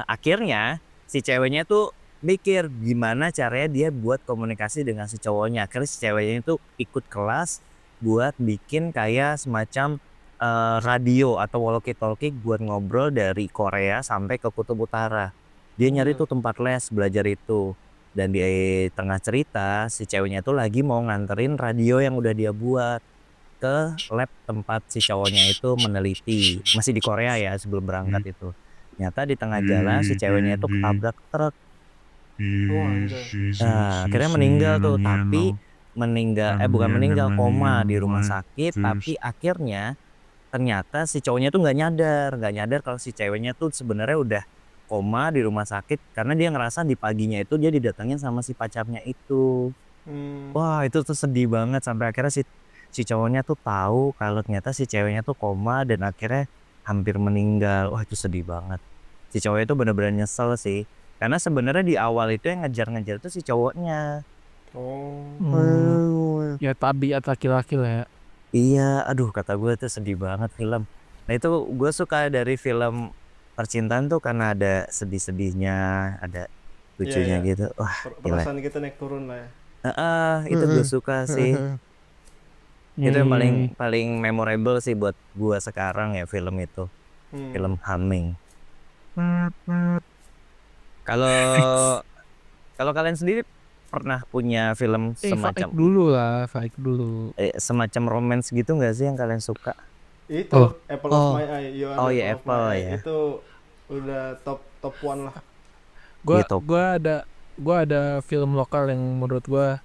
akhirnya si ceweknya tuh mikir gimana caranya dia buat komunikasi dengan si cowoknya. Akhirnya si ceweknya itu ikut kelas buat bikin kayak semacam radio atau walkie-talkie buat ngobrol dari Korea sampai ke Kutub Utara. Dia nyari tuh tempat les belajar itu. Dan di tengah cerita si ceweknya tuh lagi mau nganterin radio yang udah dia buat ke lab tempat si cowoknya itu meneliti, masih di Korea ya sebelum berangkat itu. Ternyata di tengah jalan si ceweknya itu ketabrak truk. Oh anjay. Nah, akhirnya meninggal tuh, tapi bukan meninggal, koma di rumah sakit, tapi akhirnya ternyata si cowoknya tuh nggak nyadar kalau si ceweknya tuh sebenarnya udah koma di rumah sakit karena dia ngerasa di paginya itu dia didatengin sama si pacarnya itu. Wah, itu tuh sedih banget sampai akhirnya si cowoknya tuh tahu kalau ternyata si ceweknya tuh koma dan akhirnya hampir meninggal. Wah, itu sedih banget. Si cowok itu bener-bener nyesel sih. Karena sebenarnya di awal itu yang ngejar-ngejar tuh si cowoknya. Oh. Ya tabiat laki-laki lah ya. Iya, aduh kata gue tuh sedih banget film. Nah itu gue suka dari film percintaan tuh karena ada sedih-sedihnya, ada lucunya Iya. gitu. Wah, gila. Perasaan kita naik turun lah ya. Itu gue suka sih. Itu yang paling memorable sih buat gue sekarang ya film itu. Film Humming. Kalau kalian sendiri pernah punya film semacam Faik dulu. semacam romance gitu nggak sih yang kalian suka? Itu Apple of My Eye. Oh iya, Apple ya. Itu udah top one lah. Gua ada film lokal yang menurut gua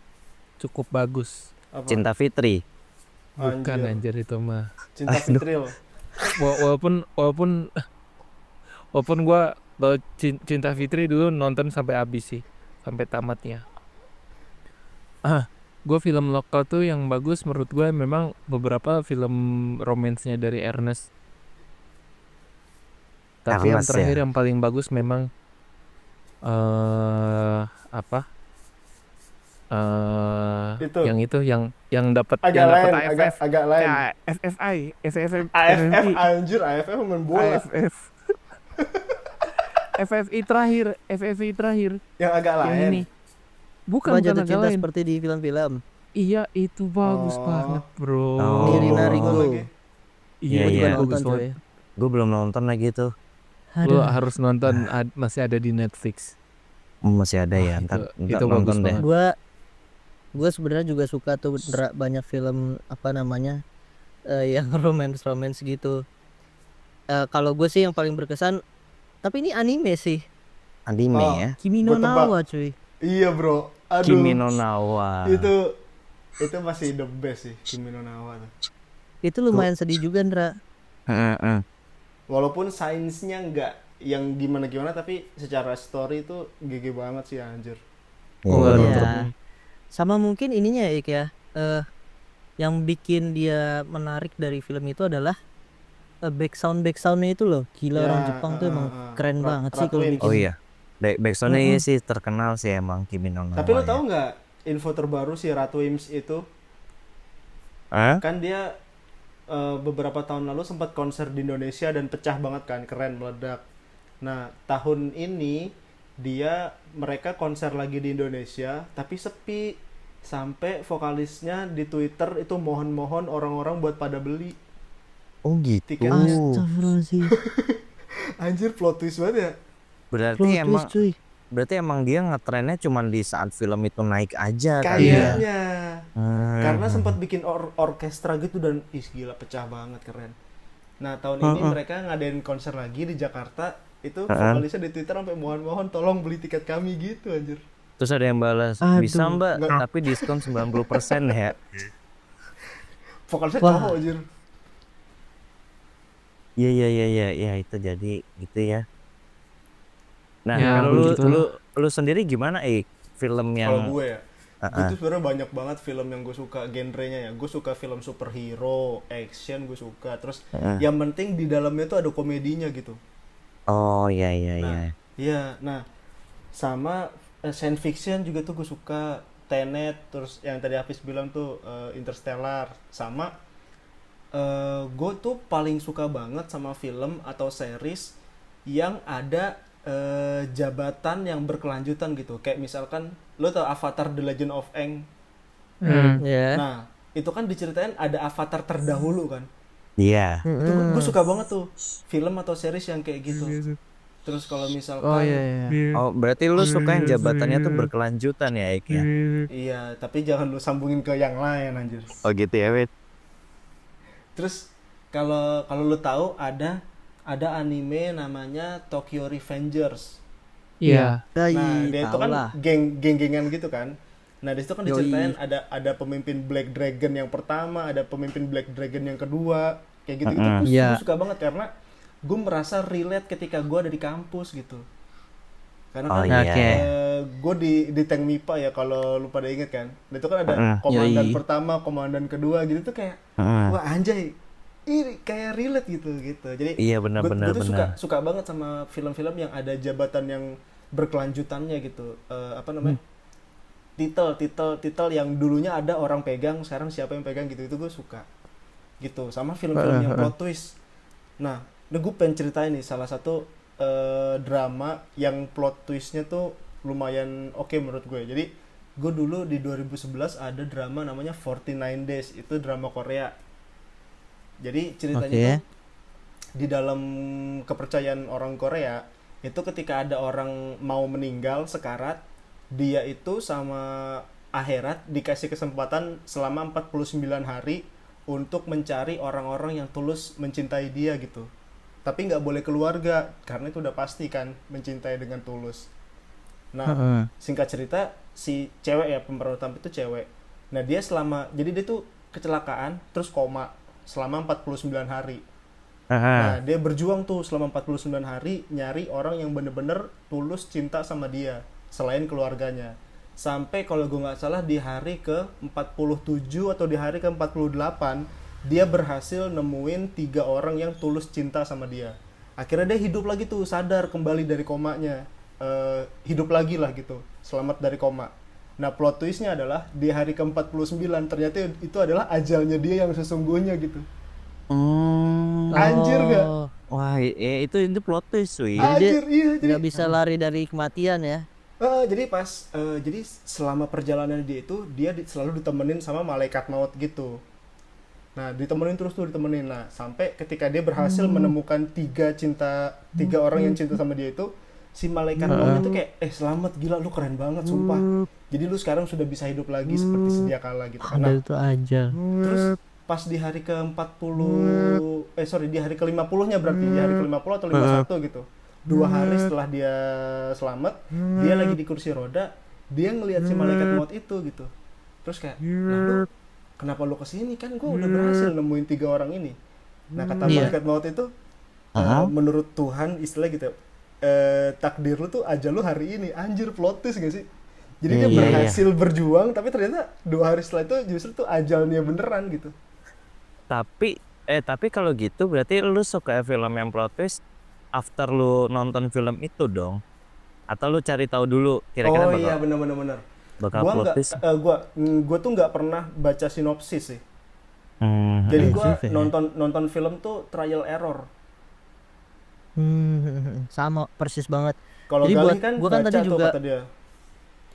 cukup bagus. Apa? Cinta Fitri. Bukan anjir itu mah. Cinta Fitril. Walaupun gua Cinta Fitri dulu nonton sampai habis sih, sampai tamatnya. Gue film lokal tuh yang bagus menurut gue memang beberapa film romansnya dari Ernest. Tapi yang Ernest terakhir ya? yang paling bagus memang Itu. yang dapat AFF. Agak lain. Ya, FFI. AFF anjir, AFF main bola. AFF. FFI terakhir. Yang agak Yang lain. ini. Bukan jatuh agak cinta lain. seperti di film-film. Iya, itu bagus banget, bro. Nari-Nari. Iya, Gua juga bagus nonton banget. coy. Gue belum nonton lagi tuh. Lu harus nonton, masih ada di Netflix. Masih ada ya, ntar itu nonton bagus deh. banget. Gue sebenarnya juga suka tuh banyak film yang romance gitu. Kalau gue sih yang paling berkesan, tapi ini anime sih. Anime ya. Kimi no Gua tebak. Na wa cuy. Iya bro. Aduh. Kimi no Na wa. Itu masih the best sih Kimi no Na wa tuh. Itu lumayan sedih juga Ndra. Walaupun sainsnya nggak yang gimana tapi secara story itu GG banget sih anjir. Iya. Sama mungkin ininya ya Ik ya. Yang bikin dia menarik dari film itu adalah backsoundnya itu loh. Gila, orang Jepang tuh emang keren banget sih kalau bikin. Oh iya. Backsoundnya sih terkenal sih emang Kimi no Na wa. Tapi lo tahu nggak info terbaru si Ratu Wims itu? Kan dia beberapa tahun lalu sempat konser di Indonesia dan pecah banget kan, keren, meledak. Nah tahun ini mereka konser lagi di Indonesia tapi sepi, sampai vokalisnya di Twitter itu mohon orang-orang buat pada beli. Oh gitu. Astagfirullahaladzim. Anjir, plot twist banget ya. Berarti emang dia ngetrennya cuma di saat film itu naik aja kayaknya. Karena sempat bikin orkestra gitu dan gila, pecah banget, keren. Nah tahun ini mereka ngadain konser lagi di Jakarta, itu vokalisnya di Twitter sampai mohon tolong beli tiket kami gitu anjir. Terus ada yang balas, bisa mbak, tapi diskon 90% ya. Vokalisnya cowok anjir. Iya itu jadi gitu ya. Nah Ya, kalau begitu. lu sendiri gimana film yang Kalau gue ya, gue tuh sebenarnya banyak banget film yang gue suka genrenya ya. Gue suka film superhero, action gue suka. Terus yang penting di dalamnya tuh ada komedinya gitu. Oh iya. Nah sama science fiction juga tuh gue suka. Tenet, terus yang tadi Hafiz bilang tuh Interstellar. Sama gue tuh paling suka banget sama film atau series yang ada jabatan yang berkelanjutan gitu. Kayak misalkan lo tau Avatar The Legend of Aang. Nah itu kan diceritain ada avatar terdahulu kan. Iya. Itu gue suka banget tuh film atau series yang kayak gitu. Terus kalau misalkan Oh berarti lu suka yang jabatannya tuh berkelanjutan ya Ik ya? iya, tapi jangan lu sambungin ke yang lain anjir. Oh gitu ya Wit. Terus kalau kalau lu tahu ada anime namanya Tokyo Revengers. Iya. Nah, dia itu tahu kan lah. geng-gengan gitu kan. Nah, di situ kan Yoi. diceritain ada pemimpin Black Dragon yang pertama, ada pemimpin Black Dragon yang kedua. Kayak gitu-gitu gue Iya. suka banget karena gue merasa relate ketika gue ada di kampus gitu. Karena Oh kan iya. Oke. gue di Tank MIPA ya kalau lu pada inget kan. Nah, itu kan ada komandan Yoi. pertama, komandan kedua gitu tuh kayak wah anjay. Ini kayak relate gitu. Jadi Iya benar gue benar tuh benar. suka banget sama film-film yang ada jabatan yang berkelanjutannya gitu. Apa namanya? Titel yang dulunya ada orang pegang, sekarang siapa yang pegang gitu. Itu gue suka. Gitu. Sama film-film yang plot twist. Nah, ini gue pengen ceritain nih salah satu drama yang plot twistnya tuh lumayan oke menurut gue. Jadi gue dulu di 2011 ada drama namanya 49 Days. Itu drama Korea. Jadi ceritanya Oke. tuh di dalam kepercayaan orang Korea itu ketika ada orang mau meninggal sekarat, dia itu sama akhirat dikasih kesempatan selama 49 hari untuk mencari orang-orang yang tulus mencintai dia gitu. Tapi nggak boleh keluarga karena itu udah pasti kan mencintai dengan tulus. Nah, singkat cerita si cewek ya, pemeran utama itu cewek. Nah, jadi dia tuh kecelakaan terus koma selama 49 hari. Nah, dia berjuang tuh selama 49 hari nyari orang yang bener-bener tulus cinta sama dia selain keluarganya. Sampai kalau gue nggak salah di hari ke 47 atau di hari ke 48 dia berhasil nemuin 3 orang yang tulus cinta sama dia. Akhirnya dia hidup lagi tuh, sadar kembali dari komanya. Hidup lagi lah gitu, selamat dari koma. Nah, plot twistnya adalah di hari ke-49 ternyata itu adalah ajalnya dia yang sesungguhnya gitu. Anjir gak? Oh. Wah, itu plot twist, Wi. Jadi dia Anjir, iya. Jadi nggak bisa lari dari kematian ya. jadi selama perjalanan dia itu dia selalu ditemenin sama malaikat maut gitu. Nah, ditemenin. Nah, sampai ketika dia berhasil menemukan tiga orang yang cinta sama dia itu, si malaikat maut itu kayak selamat, gila lu keren banget sumpah. Jadi lu sekarang sudah bisa hidup lagi seperti sedia kala gitu. Ada itu aja. Terus pas di hari di hari ke-50-nya berarti, di hari ke-50 atau 51 gitu. 2 hari setelah dia selamat, dia lagi di kursi roda, dia ngelihat si malaikat maut itu gitu. Terus kayak, "Nah, lu kenapa lu kesini? Kan gue udah berhasil nemuin 3 orang ini." Nah, kata malaikat maut itu, menurut Tuhan istilah gitu, takdir lu tuh ajal lu hari ini. Anjir, plot twist gak sih? Jadi dia berhasil berjuang, tapi ternyata 2 hari setelah itu justru tuh ajalnya beneran gitu. Tapi kalau gitu berarti lu suka film yang plot twist after lu nonton film itu dong? Atau lu cari tahu dulu kira-kira Iya, bener. bakal Gua plot nggak, twist? gua tuh nggak pernah baca sinopsis sih. Jadi gua nonton film tuh trial error. Sama persis banget. Kalau Jadi Galih kan gua kan baca tadi tuh juga kata dia.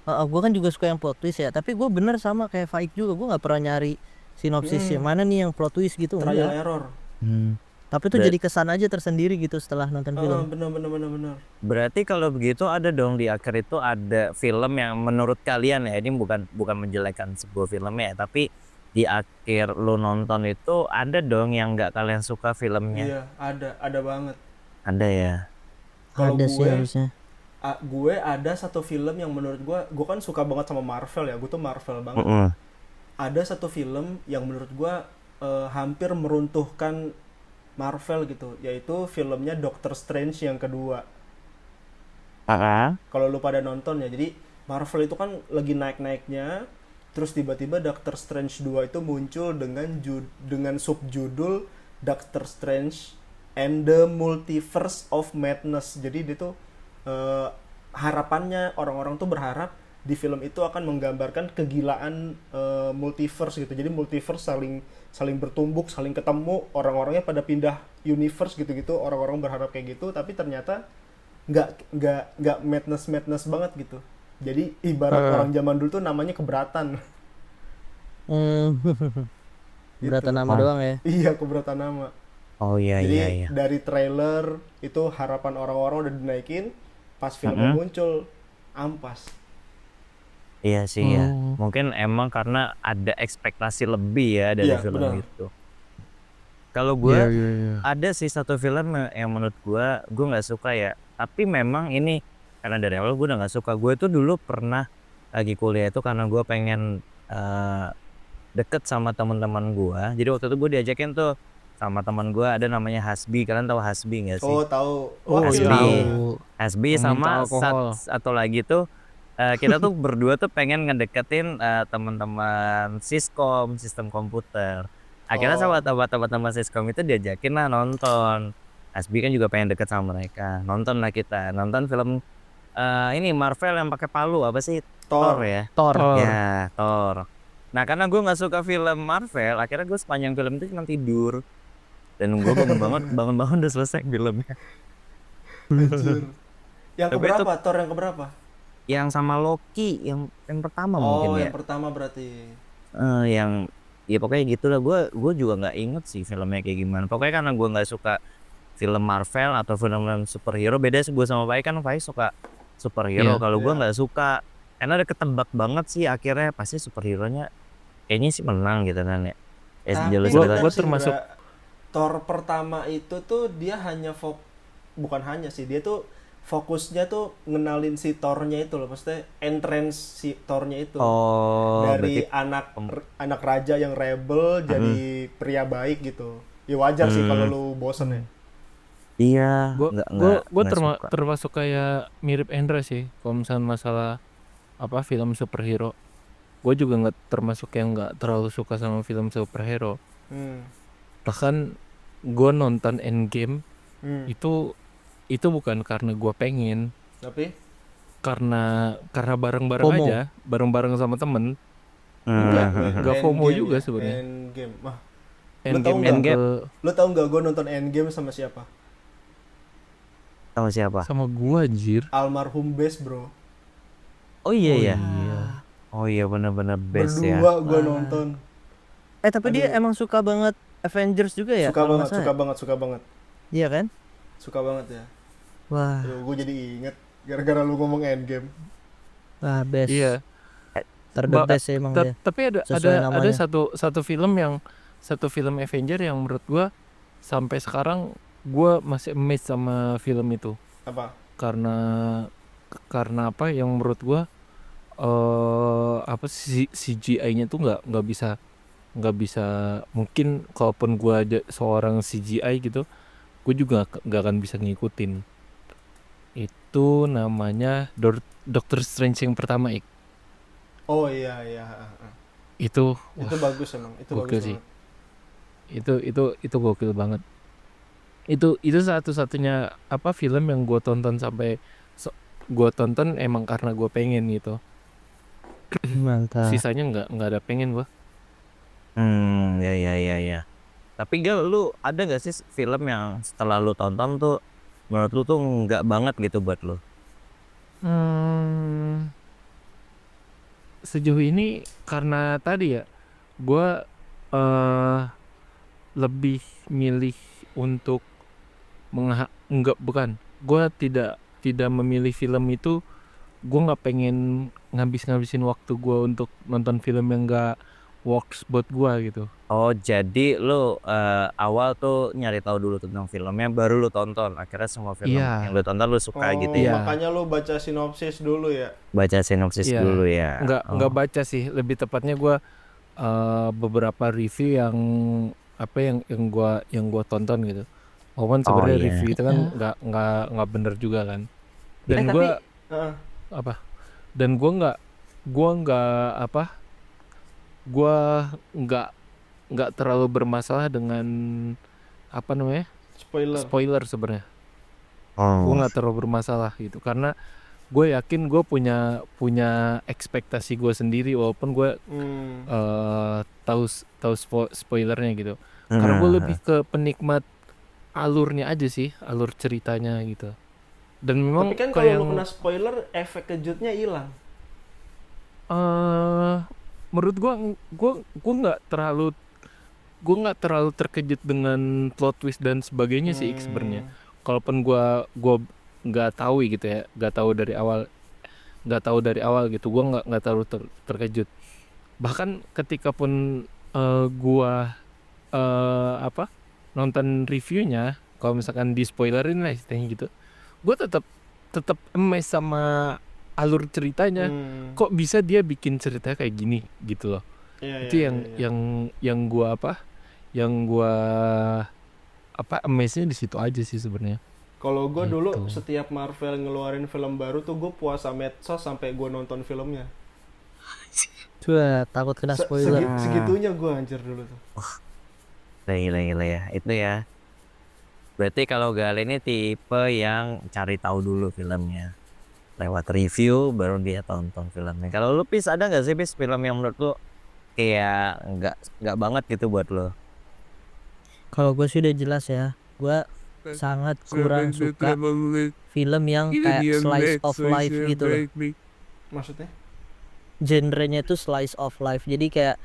gue kan juga suka yang plot twist ya. Tapi gue bener sama kayak Faik juga. Gue nggak pernah nyari sinopsis yang mana nih yang plot twist gitu. Trial Enggak. error. Tapi tuh jadi kesan aja tersendiri gitu setelah nonton film. Bener. Berarti kalau begitu ada dong di akhir itu ada film yang menurut kalian ya, ini bukan menjelekkan sebuah filmnya ya, tapi di akhir lu nonton itu ada dong yang nggak kalian suka filmnya? Iya, ada banget. Ada ya. Kalau Ada sih harusnya. gue ada satu film yang menurut gue kan suka banget sama Marvel ya, gue tuh Marvel banget. Ada satu film yang menurut gue hampir meruntuhkan Marvel gitu, yaitu filmnya Doctor Strange yang kedua. Kalau lu pada nonton ya, jadi Marvel itu kan lagi naik-naiknya, terus tiba-tiba Doctor Strange 2 itu muncul dengan subjudul Doctor Strange and the Multiverse of Madness. Jadi dia tuh harapannya orang-orang tuh berharap di film itu akan menggambarkan kegilaan multiverse gitu. Jadi multiverse saling bertumbuk, saling ketemu, orang-orangnya pada pindah universe gitu-gitu. Orang-orang berharap kayak gitu, tapi ternyata nggak madness banget gitu. Jadi ibarat orang zaman dulu tuh namanya keberatan. Keberatan Gitu. nama doang ya. Iya, keberatan nama. Oh iya. Jadi dari trailer itu harapan orang-orang udah dinaikin, pas filmnya muncul ampas. Iya sih ya. Mungkin emang karena ada ekspektasi lebih ya dari Iya, film benar. itu. Kalau gue ada sih satu film yang menurut gue nggak suka ya. Tapi memang ini karena dari awal gue udah nggak suka. Gue tuh dulu pernah lagi kuliah itu karena gue pengen deket sama teman-teman gue. Jadi waktu itu gue diajakin tuh sama teman gue ada namanya Hasbi. Kalian tahu Hasbi nggak sih? Oh tahu. Oh, Hasbi, Tahu. Hasbi Peminta sama alkohol. satu lagi tuh kita tuh berdua tuh pengen ngedeketin teman-teman Siskom, sistem komputer. Akhirnya sama teman-teman Siskom itu diajakin lah nonton. Hasbi kan juga pengen deket sama mereka. Nonton lah kita. Nonton film ini Marvel yang pakai palu apa sih? Thor ya. Thor. Ya, Thor. Nah, karena gue nggak suka film Marvel, akhirnya gue sepanjang film itu cuma tidur. Dan gue bangun-bangun udah selesai filmnya. Anjir. Yang Tapi keberapa? Thor yang keberapa? Yang sama Loki, yang pertama mungkin ya. Yang pertama berarti. Yang ya pokoknya gitulah. Gue juga nggak inget sih filmnya kayak gimana. Pokoknya karena gue nggak suka film Marvel atau film superhero. Beda sih gue sama Pai, kan Pai suka superhero. Kalau gue nggak suka, karena udah ketebak banget sih akhirnya pasti superhero-nya kayaknya sih menang gitu kan ya. Tapi Gua termasuk Thor pertama itu tuh dia bukan hanya sih, dia tuh fokusnya tuh ngenalin si Thor-nya itu loh, maksudnya entrance si Thor-nya itu. Dari anak raja yang rebel jadi pria baik gitu. Ya wajar sih kalau lu bosen ya. Iya. Gue termasuk kayak mirip Endra sih kalau misalnya masalah film superhero. Gue juga nggak termasuk yang nggak terlalu suka sama film superhero. Bahkan gue nonton Endgame itu bukan karena gue pengen, tapi karena bareng-bareng FOMO. aja, bareng-bareng sama temen. Nggak FOMO juga sebenarnya. Endgame. Endgame Lo tau nggak gue nonton Endgame sama siapa? Sama siapa? sama gue anjir. Almarhum Bes bro. Oh iya. Oh iya benar-benar best ya. Berdua gue nonton. Tapi dia emang suka banget Avengers juga ya? Suka banget. Iya kan? Suka banget ya. Wah, Gue jadi inget gara-gara lu ngomong Endgame. wah best. Iya. Best sih emang dia. Tapi ada satu film Avenger yang menurut gue sampai sekarang gue masih amazed sama film itu. Apa? Karena apa yang menurut gue CGI-nya tuh nggak bisa mungkin kalaupun gue ada seorang CGI gitu, gue juga nggak akan bisa ngikutin. Itu namanya Doctor Strange yang pertama. Oh iya. Itu bagus emang. Itu gokil bagus sih. banget. Itu gokil banget. Itu satu-satunya film yang gue tonton sampai gue tonton emang karena gue pengen gitu. Mantap. Sisanya nggak ada pengen gue. Ya. Tapi lu ada nggak sih film yang setelah lu tonton tuh menurut lu tuh nggak banget gitu buat lu? Sejauh ini karena tadi ya gue lebih milih untuk gue tidak memilih film itu. Gue nggak pengen ngabisin waktu gue untuk nonton film yang nggak works buat gue gitu. Oh jadi lu awal tuh nyari tahu dulu tentang filmnya baru lu tonton, akhirnya semua film yang lu tonton lu suka gitu ya? Makanya lu baca sinopsis dulu ya? Baca sinopsis dulu ya? Nggak baca sih, lebih tepatnya gue beberapa review yang gue tonton gitu. Walaupun sebenarnya review itu kan nggak bener juga kan. Dan gue nggak terlalu bermasalah dengan spoiler sebenarnya. Gue nggak terlalu bermasalah gitu karena gue yakin gue punya ekspektasi gue sendiri walaupun gue tahu spoilernya gitu. Karena gue lebih ke penikmat alurnya aja sih, alur ceritanya gitu. Dan memang tapi kan kalau lu kena spoiler efek kejutnya hilang. Menurut gue nggak terlalu terkejut dengan plot twist dan sebagainya sih sebenarnya. Kalaupun gue nggak tahu gitu ya, nggak tahu dari awal gitu, gue nggak terlalu terkejut. Bahkan ketika pun gue nonton reviewnya, kalau misalkan di spoilerin lah istilahnya gitu, gue tetap amazed sama alur ceritanya. Kok bisa dia bikin cerita kayak gini gitu loh. Itu yang gua amaze-nya di situ aja sih sebenarnya. Kalau gue Gitu. dulu setiap Marvel ngeluarin film baru tuh gue puasa medsos sampai gue nonton filmnya. Coba takut kena spoiler. Segitunya gue anjir dulu tuh. Gila ya. Itu ya. Berarti kalau Gal ini tipe yang cari tahu dulu filmnya. Lewat review baru dia tonton filmnya. Kalau lu Pis, ada nggak sih Pis film yang menurut lu kayak nggak banget gitu buat lu? Kalau gue sih udah jelas ya, gue sangat kurang suka film yang kayak slice of life gitu loh. Maksudnya? Genrenya itu slice of life, jadi kayak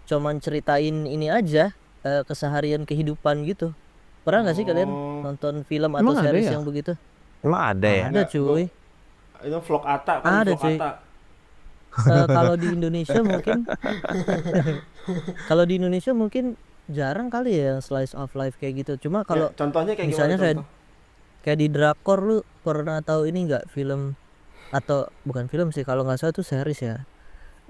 cuman ceritain ini aja, keseharian kehidupan gitu. Pernah nggak sih kalian nonton film atau Emang ada series ya? yang begitu? Emang ada ya? Ada cuy. Itu vlog Ata kan, Ada, vlog cuy. Ata. Kalau di Indonesia mungkin kalau di Indonesia mungkin jarang kali ya yang slice of life kayak gitu. Cuma kalau Ya, contohnya kayak misalnya gimana contoh? kayak di drakor, lu pernah tahu ini nggak, film atau bukan film sih, kalau nggak salah tuh series ya.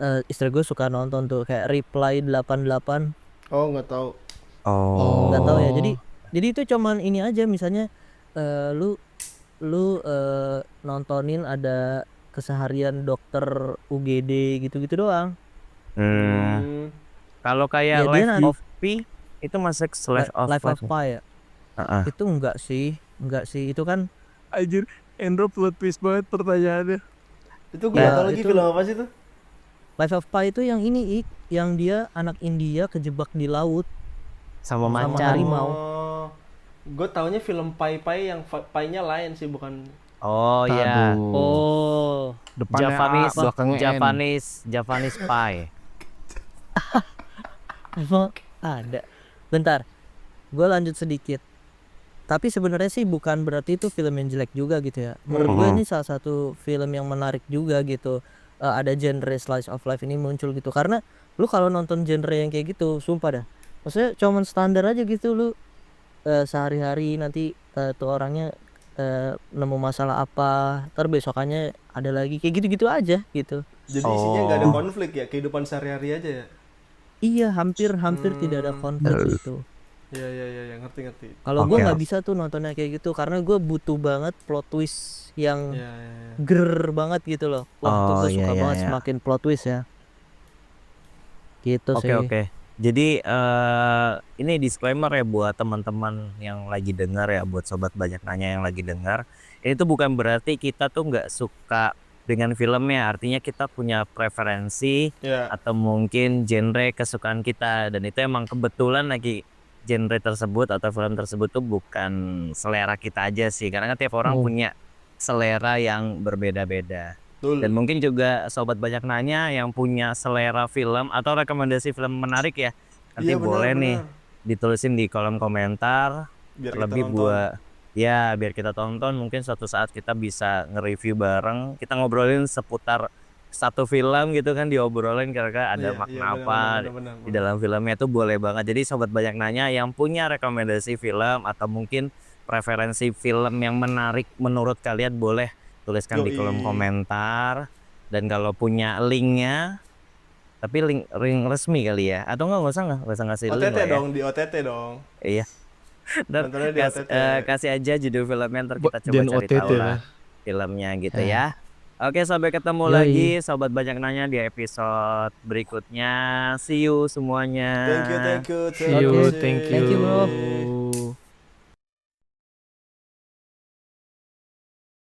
Istri gue suka nonton tuh kayak Reply 88. Oh, nggak tahu. Oh. Nggak tahu ya. Jadi itu cuman ini aja, misalnya lu nontonin ada keseharian dokter UGD gitu-gitu doang. Kalau kayak Ya, dia Life nanti- of Pi itu masuk slash of Life of Pi ya. Heeh. Itu enggak sih itu kan Anjir, Endro plot twist banget pertanyaannya. Itu gue nggak tahu lagi itu- film apa sih tuh? Life of Pi itu yang ini yang dia anak India kejebak di laut sama sama macan. harimau. Gue taunya film Pai yang Pai-nya lain sih, bukan. Oh iya. Aduh. Oh, Depannya Javanese, A, belakangnya N. Javanese Pie. emang ada. Bentar, gue lanjut sedikit. Tapi sebenarnya sih bukan berarti itu film yang jelek juga gitu ya. Menurut gue ini salah satu film yang menarik juga gitu. Ada genre slice of life ini muncul gitu, karena lu kalau nonton genre yang kayak gitu, sumpah dah, maksudnya cuman standar aja gitu. Lu sehari-hari nanti tuh orangnya nemu masalah apa, ntar besokannya ada lagi kayak gitu-gitu aja gitu. Jadi isinya nggak ada konflik ya, kehidupan sehari-hari aja ya. Iya, hampir tidak ada konflik gitu. Ya, ngerti. Kalau gue Oke. nggak bisa tuh nontonnya kayak gitu, karena gue butuh banget plot twist yang Ya. ger banget gitu loh. Wah, tuh Oh, gue suka iya, banget iya. semakin plot twist ya. Gitu sih. Oke. Jadi ini disclaimer ya buat teman-teman yang lagi dengar ya, buat sobat banyak nanya yang lagi dengar. Ini tuh bukan berarti kita tuh nggak suka dengan filmnya, artinya kita punya preferensi Ya. atau mungkin genre kesukaan kita, dan itu emang kebetulan lagi genre tersebut atau film tersebut tuh bukan selera kita aja sih, karena kan tiap orang punya selera yang berbeda-beda. Betul. Dan mungkin juga sobat banyak nanya yang punya selera film atau rekomendasi film menarik ya, nanti Iya, boleh benar. nih ditulisin di kolom komentar. Biar Terlebih kita nonton. biar kita tonton, mungkin suatu saat kita bisa nge-review bareng, kita ngobrolin seputar satu film gitu kan, diobrolin kira-kira ada Iya, makna benar, apa benar. di dalam filmnya, itu boleh banget. Jadi sobat banyak nanya yang punya rekomendasi film atau mungkin preferensi film yang menarik menurut kalian, boleh tuliskan di Yoi. kolom komentar. Dan kalau punya linknya, tapi link resmi kali ya, atau nggak usah ngasih link OTT lah ya. dong, di OTT dong. Iya. Dan Nontonnya di OTT. kasih aja judul filmnya, ntar kita coba Dan cari OTT tahu lah lah. filmnya gitu ya. Oke, sampai ketemu Yoi. lagi sobat banyak nanya di episode berikutnya. See you semuanya. Thank you. See you, Terima kasih. thank you. Thank you, bro.